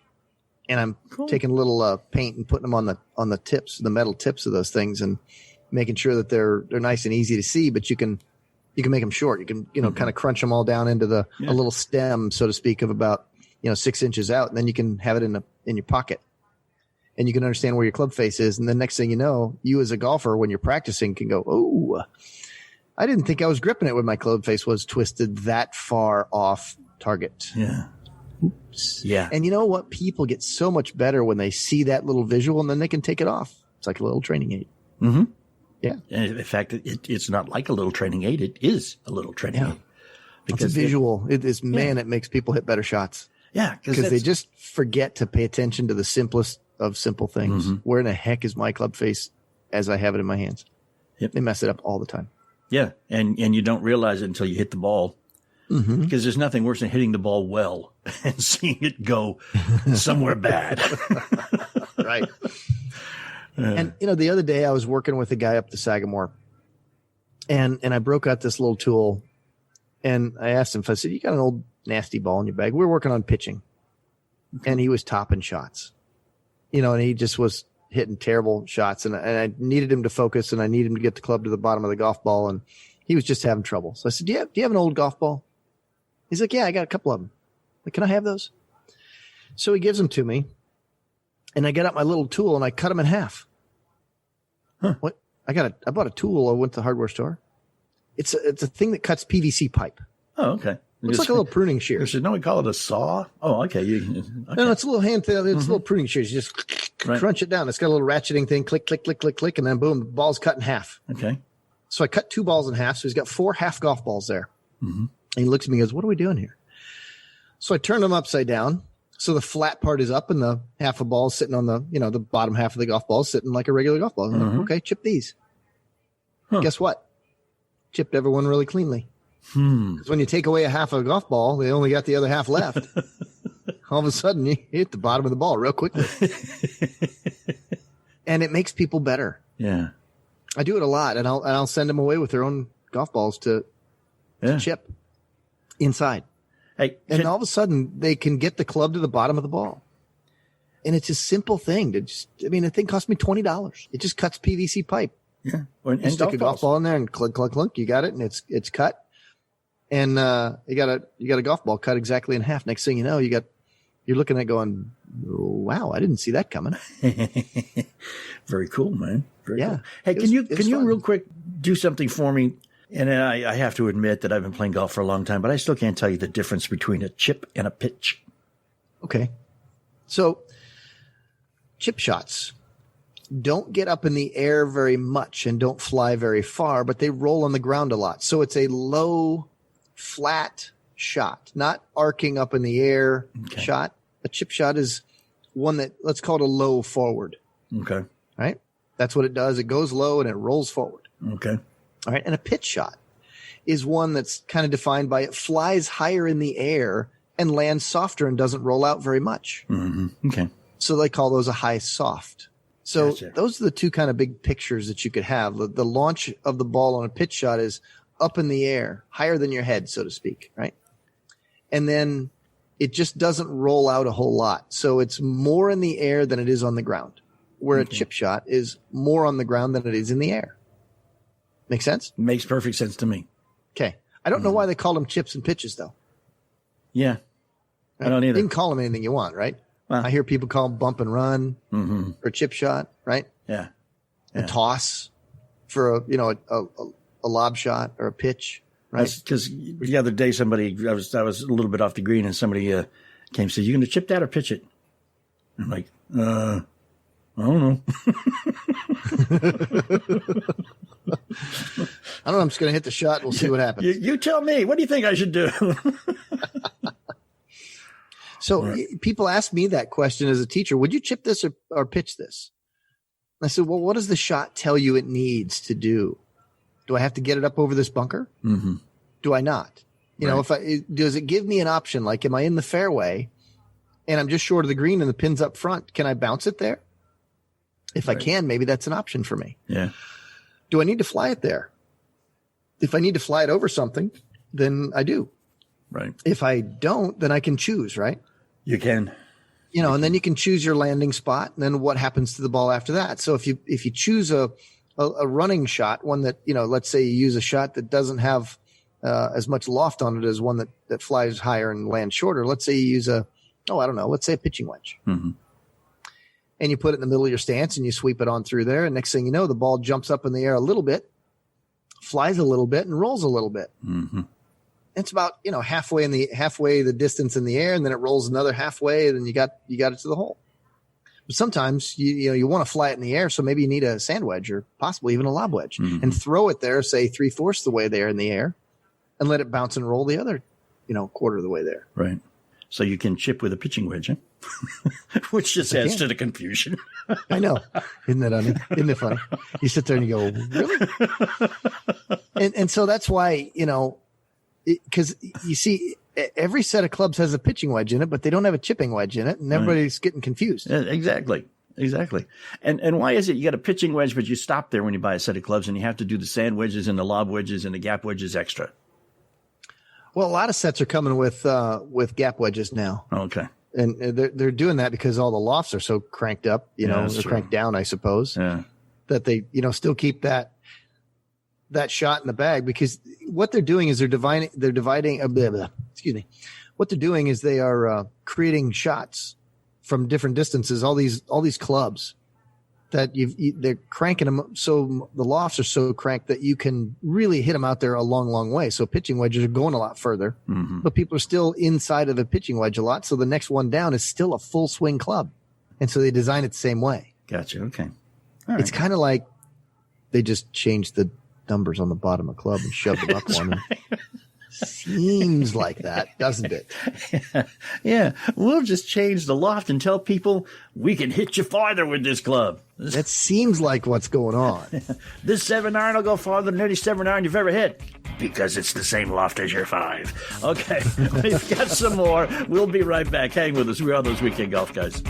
and I'm taking a little paint and putting them on the tips, the metal tips of those things, and making sure that they're nice and easy to see, but you can make them short. You can, kind of crunch them all down into a little stem, so to speak, of about, 6 inches out. And then you can have it in your pocket and you can understand where your club face is. And the next thing you know, you as a golfer, when you're practicing, can go, oh, I didn't think I was gripping it when my club face was twisted that far off target. Yeah. Oops. Yeah. And you know what? People get so much better when they see that little visual and then they can take it off. It's like a little training aid. Mm-hmm. Yeah. And in fact, it's not like a little training aid. It is a little training aid. Because it's a visual. It makes people hit better shots. Yeah. Because they just forget to pay attention to the simplest of simple things. Mm-hmm. Where in the heck is my club face as I have it in my hands? Yep. They mess it up all the time. Yeah. And you don't realize it until you hit the ball. Mm-hmm. Because there's nothing worse than hitting the ball well and seeing it go somewhere bad. Right. And, the other day I was working with a guy up the Sagamore and I broke out this little tool and I asked him, I said, you got an old nasty ball in your bag? We were working on pitching and he was topping shots, and he just was hitting terrible shots and I needed him to focus and I needed him to get the club to the bottom of the golf ball. And he was just having trouble. So I said, do you have an old golf ball? He's like, yeah, I got a couple of them. Like, can I have those? So he gives them to me and I get out my little tool and I cut them in half. Huh. What? I bought a tool. I went to the hardware store. It's a thing that cuts PVC pipe. Oh, okay. Looks like a little pruning shear. No, we call it a saw. Oh, okay. Okay. No, it's a little hand. It's a little pruning shears. You just crunch it down. It's got a little ratcheting thing. Click, click, click, click, click, and then boom, the ball's cut in half. Okay. So I cut 2 balls in half. So he's got 4 half golf balls there. Mm-hmm. And he looks at me and goes, "What are we doing here?" So I turn them upside down. So the flat part is up and the half a ball is sitting on the, the bottom half of the golf ball is sitting like a regular golf ball. I'm like, okay, chip these. Huh. Guess what? Chipped everyone really cleanly. Because when you take away a half of a golf ball, they only got the other half left. All of a sudden, you hit the bottom of the ball real quickly. And it makes people better. Yeah. I do it a lot, and I'll send them away with their own golf balls to chip inside. Hey, and all of a sudden, they can get the club to the bottom of the ball. And it's a simple thing. The thing cost me $20. It just cuts PVC pipe. Yeah. You stick a golf ball in there and clunk, clunk, clunk. You got it, and it's cut. And you got a golf ball cut exactly in half. Next thing you know, you're looking at it going, wow, I didn't see that coming. Very cool, man. Very cool. Hey, can you real quick do something for me? And I have to admit that I've been playing golf for a long time, but I still can't tell you the difference between a chip and a pitch. Okay. So chip shots don't get up in the air very much and don't fly very far, but they roll on the ground a lot. So it's a low, flat shot, not arcing up in the air shot. A chip shot is one that, let's call it a low forward. Okay. Right? That's what it does. It goes low and it rolls forward. Okay. All right. And a pitch shot is one that's kind of defined by it flies higher in the air and lands softer and doesn't roll out very much. Mm-hmm. Okay. So they call those a high soft. So Gotcha. Those are the two kind of big pictures that you could have. The launch of the ball on a pitch shot is up in the air, higher than your head, so to speak, right? And then it just doesn't roll out a whole lot. So it's more in the air than it is on the ground, where a chip shot is more on the ground than it is in the air. Make sense? Makes perfect sense to me. Okay. I don't know why they call them chips and pitches, though. Yeah. I don't either. You can call them anything you want, right? Well, I hear people call them bump and run or chip shot, right? Yeah. And toss for a lob shot or a pitch, right? Because the other day I was a little bit off the green and somebody came and said, "You going to chip that or pitch it?" I'm like, I don't know. I don't know. I'm just going to hit the shot. We'll see what happens. You tell me. What do you think I should do? So people ask me that question as a teacher. Would you chip this or pitch this? And I said, well, what does the shot tell you it needs to do? Do I have to get it up over this bunker? Mm-hmm. Do I not? Does it give me an option? Like, am I in the fairway and I'm just short of the green and the pin's up front? Can I bounce it there? If I can, maybe that's an option for me. Yeah. Do I need to fly it there? If I need to fly it over something, then I do. Right. If I don't, then I can choose, right? You can. And then you can choose your landing spot and then what happens to the ball after that. So if you choose a running shot, one that, let's say you use a shot that doesn't have as much loft on it as one that flies higher and lands shorter. Let's say you use let's say a pitching wedge. Mm-hmm. And you put it in the middle of your stance and you sweep it on through there. And next thing you know, the ball jumps up in the air a little bit, flies a little bit, and rolls a little bit. Mm-hmm. It's about, halfway the distance in the air, and then it rolls another halfway, and then you got it to the hole. But sometimes you want to fly it in the air, so maybe you need a sand wedge or possibly even a lob wedge, and throw it there, say 3/4 the way there in the air, and let it bounce and roll the other, quarter of the way there. Right. So you can chip with a pitching wedge, huh? Which just adds to the confusion. I know. Isn't it funny? You sit there and you go, really? And so that's why, because you see, every set of clubs has a pitching wedge in it, but they don't have a chipping wedge in it, and everybody's getting confused. Exactly. And why is it you got a pitching wedge, but you stop there when you buy a set of clubs, and you have to do the sand wedges and the lob wedges and the gap wedges extra? Well, a lot of sets are coming with gap wedges now. Okay. And they're doing that because all the lofts are so cranked up, they're cranked down, I suppose, that they, still keep that shot in the bag, because what they're doing is they're dividing, what they're doing is they are creating shots from different distances, all these clubs. that they're cranking them. So the lofts are so cranked that you can really hit them out there a long, long way. So pitching wedges are going a lot further, but people are still inside of the pitching wedge a lot. So the next one down is still a full swing club. And so they design it the same way. Gotcha. Okay. All right. It's kind of like they just changed the numbers on the bottom of the club and shoved them up on them. Seems like that, doesn't it? Yeah. We'll just change the loft and tell people we can hit you farther with this club. That seems like what's going on. This 7-iron will go farther than any 7-iron you've ever hit. Because it's the same loft as your 5. Okay. We've got some more. We'll be right back. Hang with us. We are those Weekend Golf Guys.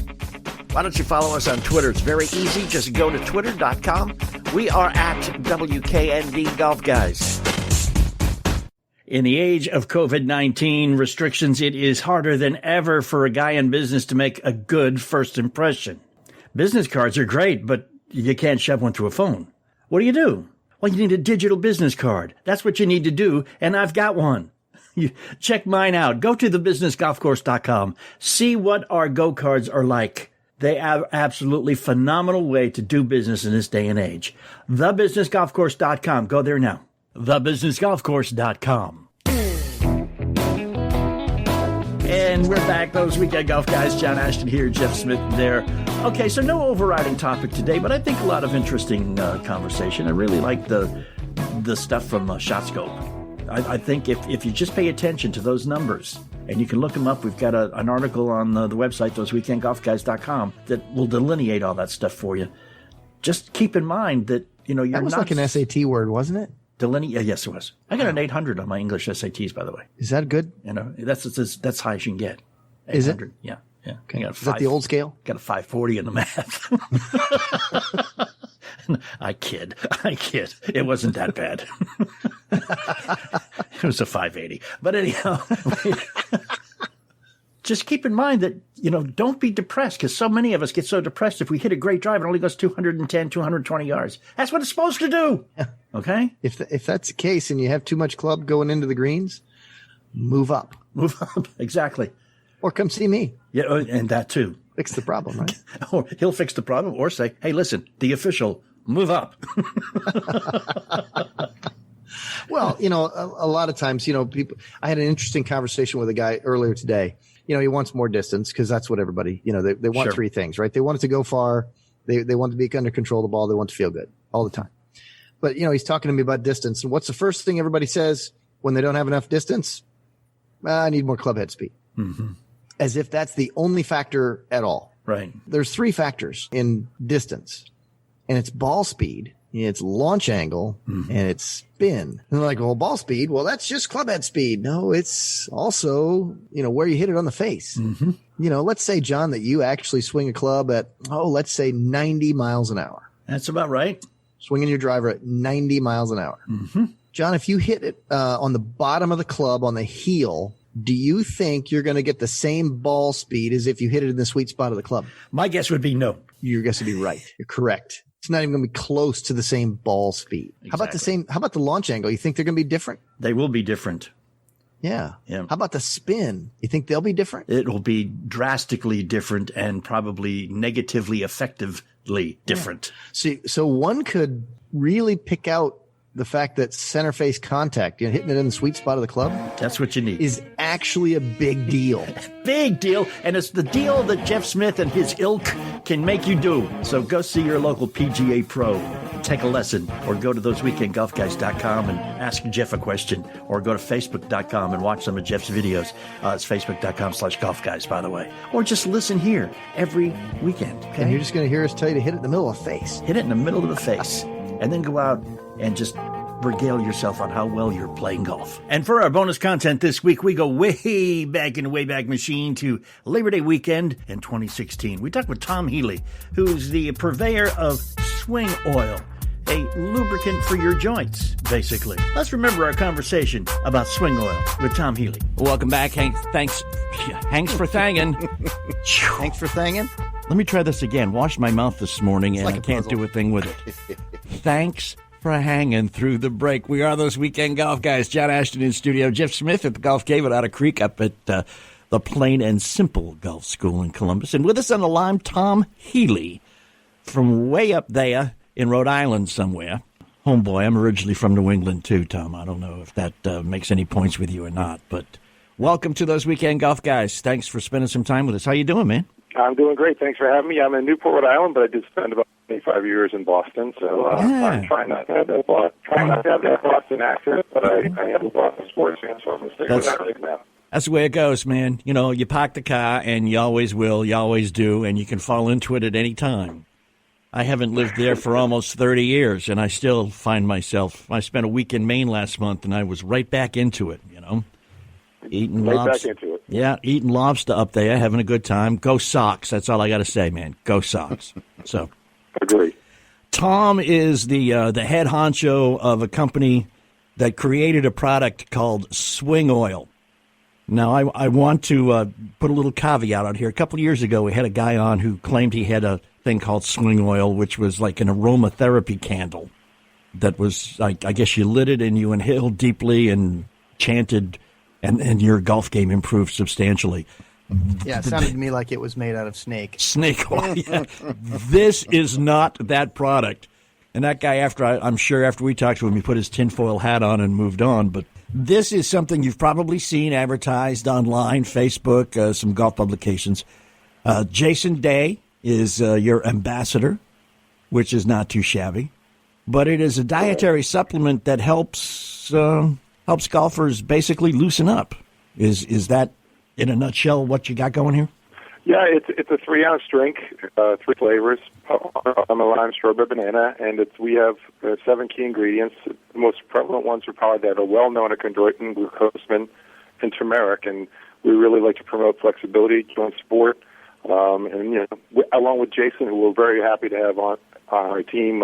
Why don't you follow us on Twitter? It's very easy. Just go to twitter.com. We are at WKND Golf Guys. In the age of COVID-19 restrictions, it is harder than ever for a guy in business to make a good first impression. Business cards are great, but you can't shove one through a phone. What do? Well, you need a digital business card. That's what you need to do, and I've got one. You check mine out. Go to thebusinessgolfcourse.com. See what our Go cards are like. They are absolutely phenomenal way to do business in this day and age. Thebusinessgolfcourse.com. Go there now. Thebusinessgolfcourse.com. And we're back, those Weekend Golf Guys. John Ashton here, Jeff Smith there. Okay, so no overriding topic today, but I think a lot of interesting conversation. I really like the stuff from ShotScope. I think if you just pay attention to those numbers, and you can look them up, we've got an article on the website, thoseweekendgolfguys.com, that will delineate all that stuff for you. Just keep in mind that, you're that was not... like an SAT word, wasn't it? Yes, it was. I got an 800 on my English SATs, by the way. Is that good? That's high as you can get. 800. Is it? Yeah. Okay. Is that the old scale? Got a 540 in the math. I kid. It wasn't that bad. It was a 580. But anyhow, just keep in mind that, don't be depressed, because so many of us get so depressed if we hit a great drive and only goes 210, 220 yards. That's what it's supposed to do. Okay? If that's the case and you have too much club going into the greens, move up. Move up. Exactly. Or come see me. Yeah, and that too. Fix the problem, right? Or he'll fix the problem, or say, hey, listen, the official, move up. Well, a lot of times, people, I had an interesting conversation with a guy earlier today. He wants more distance because that's what everybody, they want three things, right? They want it to go far. They want to be under control of the ball. They want to feel good all the time. But, he's talking to me about distance. And what's the first thing everybody says when they don't have enough distance? I need more club head speed. Mm-hmm. As if that's the only factor at all. Right. There's 3 factors in distance, and it's ball speed, it's launch angle, and it's spin. And they're like, well, ball speed, well, that's just club head speed. No, it's also, where you hit it on the face. Mm-hmm. Let's say, John, that you actually swing a club at, let's say 90 miles an hour. That's about right. Swinging your driver at 90 miles an hour. Mm-hmm. John, if you hit it on the bottom of the club on the heel, do you think you're going to get the same ball speed as if you hit it in the sweet spot of the club? My guess would be no. Your guess would be right. You're correct. It's not even going to be close to the same ball speed. Exactly. How about the launch angle? You think they're going to be different? They will be different. Yeah. How about the spin? You think they'll be different? It will be drastically different and probably negatively effectively different. Yeah. So one could really pick out the fact that center face contact, hitting it in the sweet spot of the club. That's what you need. Is actually a big deal. Big deal. And it's the deal that Jeff Smith and his ilk can make you do. So go see your local PGA pro, take a lesson, or go to thoseweekendgolfguys.com and ask Jeff a question, or go to facebook.com and watch some of Jeff's videos. It's facebook.com/golfguys, by the way. Or just listen here every weekend. Okay? And you're just going to hear us tell you to hit it in the middle of the face. Hit it in the middle of the face. And then go out and just regale yourself on how well you're playing golf. And for our bonus content this week, we go way back in the Wayback Machine to Labor Day weekend in 2016. We talked with Tom Healy, who's the purveyor of swing oil, a lubricant for your joints, basically. Let's remember our conversation about swing oil with Tom Healy. Welcome back, Hank. Thanks for thangin'. Thanks for thangin'. Let me try this again. Washed my mouth this morning, and like I can't do a thing with it. Thanks for hanging through the break. We are those Weekend Golf Guys. John Ashton in studio. Jeff Smith at the Golf Cave at Otter Creek up at the Plain and Simple Golf School in Columbus. And with us on the line, Tom Healy from way up there in Rhode Island somewhere. Homeboy, I'm originally from New England too, Tom. I don't know if that makes any points with you or not, but welcome to those Weekend Golf Guys. Thanks for spending some time with us. How you doing, man? I'm doing great. Thanks for having me. I'm in Newport, Rhode Island, but I did spend about 25 years in Boston, so I'm trying not to have that Boston accent, but I am a Boston sports fan, so I'm going to stick with that right now. That's the way it goes, man. You know, you park the car, and you always will, you always do, and you can fall into it at any time. I haven't lived there for almost 30 years, and I still find myself, I spent a week in Maine last month, and I was right back into it, you know. Eating lobster. Back into it. Yeah, eating lobster up there, having a good time. Go Sox. That's all I got to say, man. Go Sox. So, agree. Tom is the head honcho of a company that created a product called Swing Oil. Now, I want to put a little caveat out here. A couple of years ago, we had a guy on who claimed he had a thing called Swing Oil, which was like an aromatherapy candle that was, I guess you lit it and you inhaled deeply and chanted, and your golf game improved substantially. Yeah, it sounded to me like it was made out of snake. Snake oil, yeah. This is not that product. And that guy, I'm sure after we talked to him, he put his tinfoil hat on and moved on. But this is something you've probably seen advertised online, Facebook, some golf publications. Jason Day is your ambassador, which is not too shabby. But it is a dietary supplement that helps golfers basically loosen up. Is that, in a nutshell, what you got going here? Yeah, it's a 3-ounce drink, 3 flavors, lemon, lime, strawberry, banana, and we have 7 key ingredients. The most prevalent ones are probably that are well-known are chondroitin, glucosamine, and turmeric, and we really like to promote flexibility, joint sport, and along with Jason, who we're very happy to have on our team,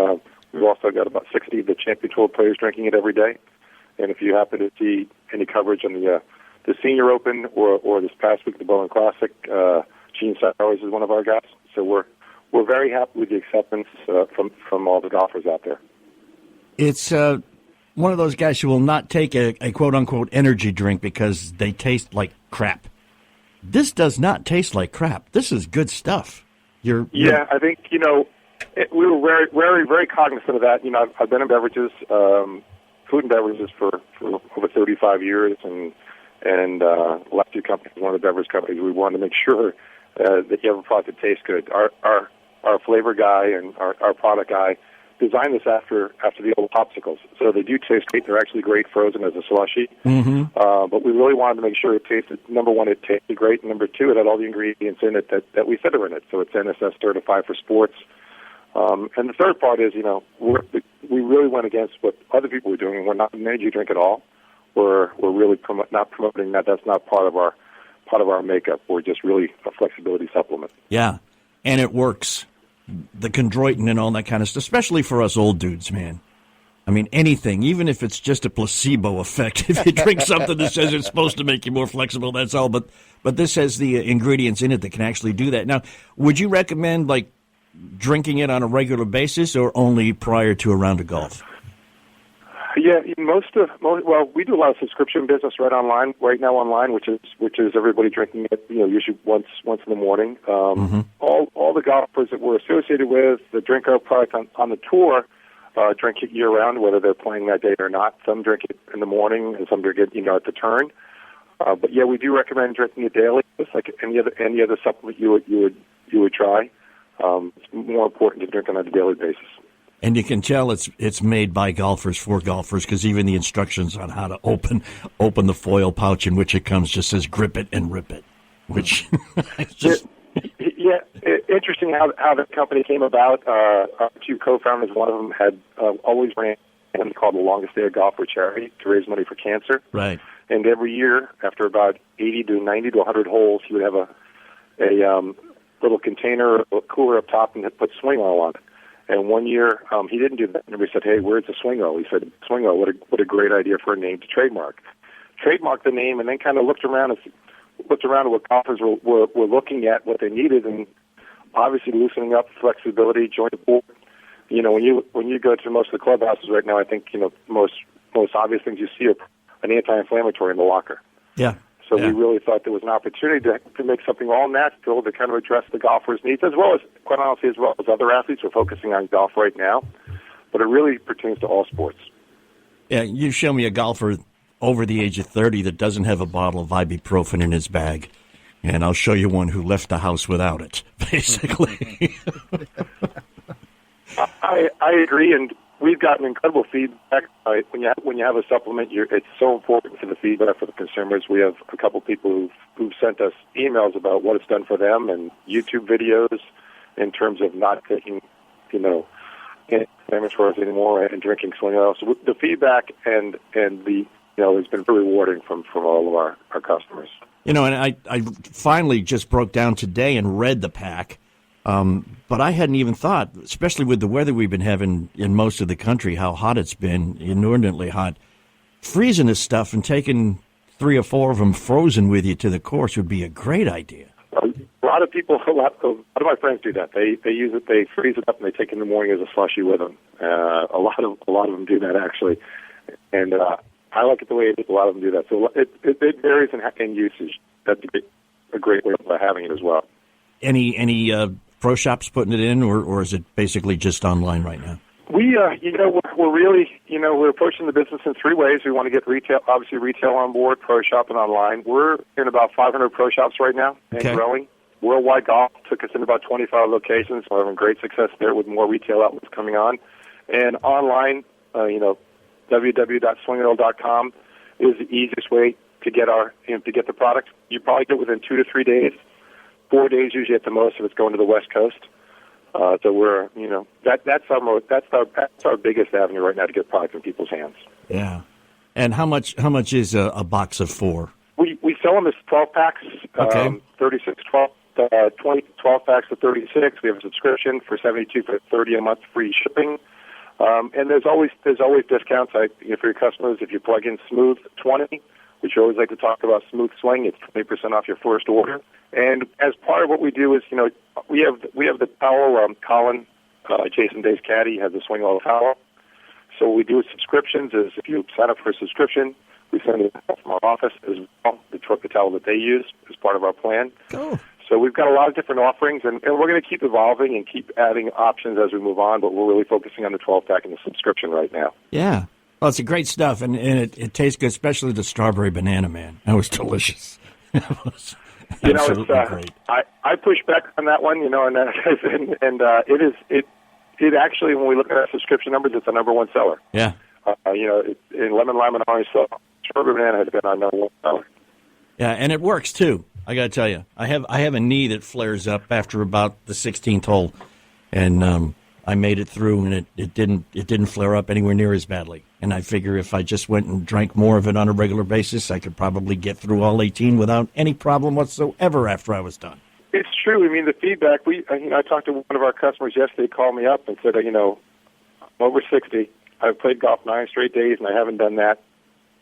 we've also got about 60 of the Champion Tour players drinking it every day, and if you happen to see any coverage on the Senior Open or this past week, the Bowling Classic, Gene Sowers is one of our guys. So we're very happy with the acceptance from all the golfers out there. It's one of those guys who will not take a quote-unquote energy drink because they taste like crap. This does not taste like crap. This is good stuff. I think, we were very, very, very cognizant of that. I've been in beverages, food and beverages for over 35 years, and last 2 companies, one of the beverage companies, we wanted to make sure that you have a product that tastes good. Our flavor guy and our product guy designed this after the old popsicles. So they do taste great. They're actually great frozen as a slushie. Mm-hmm. But we really wanted to make sure it tasted, number one, it tasted great, and number 2, it had all the ingredients in it that we said are in it. So it's NSF certified for sports. And the third part is, we really went against what other people were doing. We're not an energy drink at all. We're really not promoting that. That's not part of our makeup. We're just really a flexibility supplement. Yeah, and it works. The chondroitin and all that kind of stuff, especially for us old dudes, man. I mean, anything, even if it's just a placebo effect. If you drink something that says it's supposed to make you more flexible, that's all. But this has the ingredients in it that can actually do that. Now, would you recommend drinking it on a regular basis or only prior to a round of golf? Yeah, we do a lot of subscription business right now online, which is everybody drinking it, usually once in the morning. All the golfers that we're associated with that drink our product on the tour drink it year round, whether they're playing that day or not. Some drink it in the morning, and some drink it, at the turn. But yeah, we do recommend drinking it daily, just like any other supplement you would try. It's more important to drink on a daily basis. And you can tell it's made by golfers for golfers, because even the instructions on how to open the foil pouch in which it comes just says "grip it and rip it," which just interesting how the company came about. Our 2 co-founders, one of them had always ran something called the Longest Day of Golf for charity to raise money for cancer. Right. And every year, after about 80 to 90 to 100 holes, he would have a little container, a cooler up top, and put swing oil on it. And one year, he didn't do that. And we said, "Hey, where's the swing oil?" He said, "Swing oil, what a great idea for a name to trademark." Trademarked the name, and then kind of looked around at what golfers were looking at, what they needed, and obviously loosening up, flexibility, joint support. When you go to most of the clubhouses right now, I think most obvious things you see are an anti-inflammatory in the locker. Yeah. So we really thought there was an opportunity to make something all natural to kind of address the golfer's needs, as well as, quite honestly, as well as other athletes. We're focusing on golf right now, but it really pertains to all sports. Yeah, you show me a golfer over the age of 30 that doesn't have a bottle of ibuprofen in his bag, and I'll show you one who left the house without it, basically. I agree, and we've gotten incredible feedback. When you have a supplement, it's so important for the feedback for the consumers. We have a couple people who've sent us emails about what it's done for them, and YouTube videos in terms of not taking, inflammatories anymore and drinking swing oil. So the feedback and the has been very rewarding from all of our customers. And I finally just broke down today and read the pack. But I hadn't even thought, especially with the weather we've been having in most of the country, how hot it's been, inordinately hot. Freezing this stuff and taking 3 or 4 of them frozen with you to the course would be a great idea. A lot of people, a lot of my friends do that. They use it, they freeze it up, and they take it in the morning as a slushie with them. A lot of them do that actually, and I like it the way it is. A lot of them do that. So it varies in usage. That'd be a great way of having it as well. Any pro shops putting it in, or is it basically just online right now? We're really, we're approaching the business in 3 ways. We want to get retail on board, pro shop, and online. We're in about 500 pro shops right now and growing. Worldwide Golf took us in about 25 locations. We're having great success there with more retail outlets coming on. And online, www.swingoil.com is the easiest way to get the product. You probably get it within 2 to 3 days. 4 days usually at the most if it's going to the West Coast. So we're, that's our biggest avenue right now to get product in people's hands. Yeah. And how much is a box of 4? We sell them as 12 packs. Okay. 36, 12, 20, 12 packs for 36. We have a subscription for 72 for 30 a month, free shipping. And there's always discounts for your customers. If you plug in Smooth 20, which you always like to talk about Smooth Swing, it's 20% off your first order. And as part of what we do is, we have the towel. Colin, Jason Day's caddy, has the swing oil towel. So what we do with subscriptions is if you sign up for a subscription, we send it from our office as well, the towel that they use as part of our plan. Cool. So we've got a lot of different offerings, and we're going to keep evolving and keep adding options as we move on, but we're really focusing on the 12-pack and the subscription right now. Yeah. Well, it's a great stuff, and it tastes good, especially the strawberry banana, man. That was delicious. It was absolutely great. I push back on that one, and it actually, when we look at our subscription numbers, it's the number one seller. Yeah. In lemon, lime, and orange, so strawberry banana has been our number one seller. Yeah, and it works too. I got to tell you, I have a knee that flares up after about the 16th hole, and I made it through, and it didn't flare up anywhere near as badly. And I figure if I just went and drank more of it on a regular basis, I could probably get through all 18 without any problem whatsoever after I was done. It's true. I mean, the feedback. I talked to one of our customers yesterday. Called me up and said, I'm over 60. I've played golf 9 straight days, and I haven't done that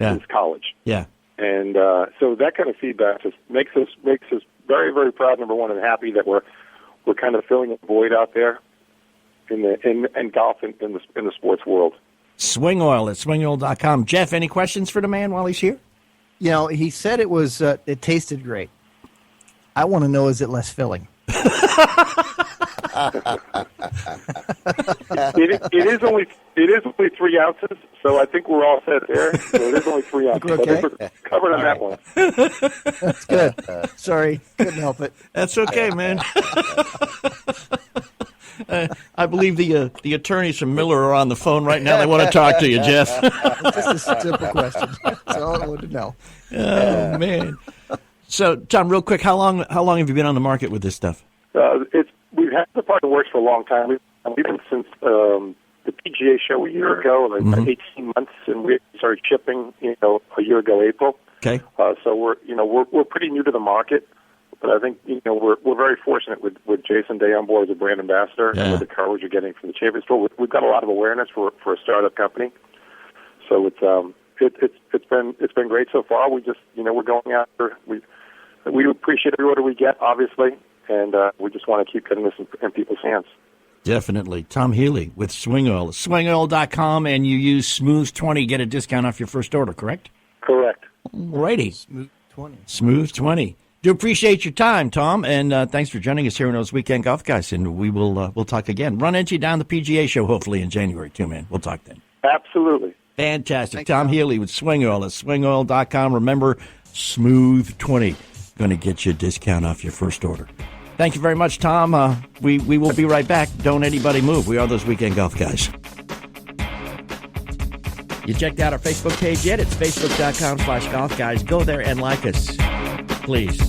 since college. Yeah. And so that kind of feedback just makes us very, very proud. Number one, and happy that we're kind of filling a void out there in golf in the sports world. Swing Oil at swingoil.com. Jeff, any questions for the man while he's here? He said it was it tasted great. I want to know, is it less filling? It is only 3 ounces, so I think we're all set there. So it is only 3 ounces. Okay. So I think we're covered on that one. That's good. Sorry, couldn't help it. That's okay, man. I believe the attorneys from Miller are on the phone right now. They want to talk to you, Jeff. Just a simple question. That's all I wanted to know. Oh, man. So, Tom, real quick, how long have you been on the market with this stuff? We've had the part that works for a long time. We've been since the PGA show a year ago, like 18 months, and we started shipping, a year ago, April. Okay. So we're pretty new to the market, but I think we're very fortunate with Jason Day on board as a brand ambassador and with the coverage we're getting from the Champions Tour. We've got a lot of awareness for a startup company, so it's been great so far. We just we're going after we appreciate every order we get, obviously, and we just want to keep getting this in people's hands. Definitely. Tom Healy with Swing Oil. Swingoil.com, and you use Smooth 20, get a discount off your first order, correct? Correct. Alrighty. Smooth 20. Smooth 20. Do appreciate your time, Tom, and thanks for joining us here on those Weekend Golf Guys, and we'll talk again. Run into you down the PGA show, hopefully, in January, too, man. We'll talk then. Absolutely. Fantastic. Thanks, Tom Tom. Healy with Swing Oil at swingoil.com. Remember, Smooth 20. Going to get you a discount off your first order. Thank you very much, Tom. We will be right back. Don't anybody move. We are those Weekend Golf Guys. You checked out our Facebook page yet? It's facebook.com/golf guys. Go there and like us, please.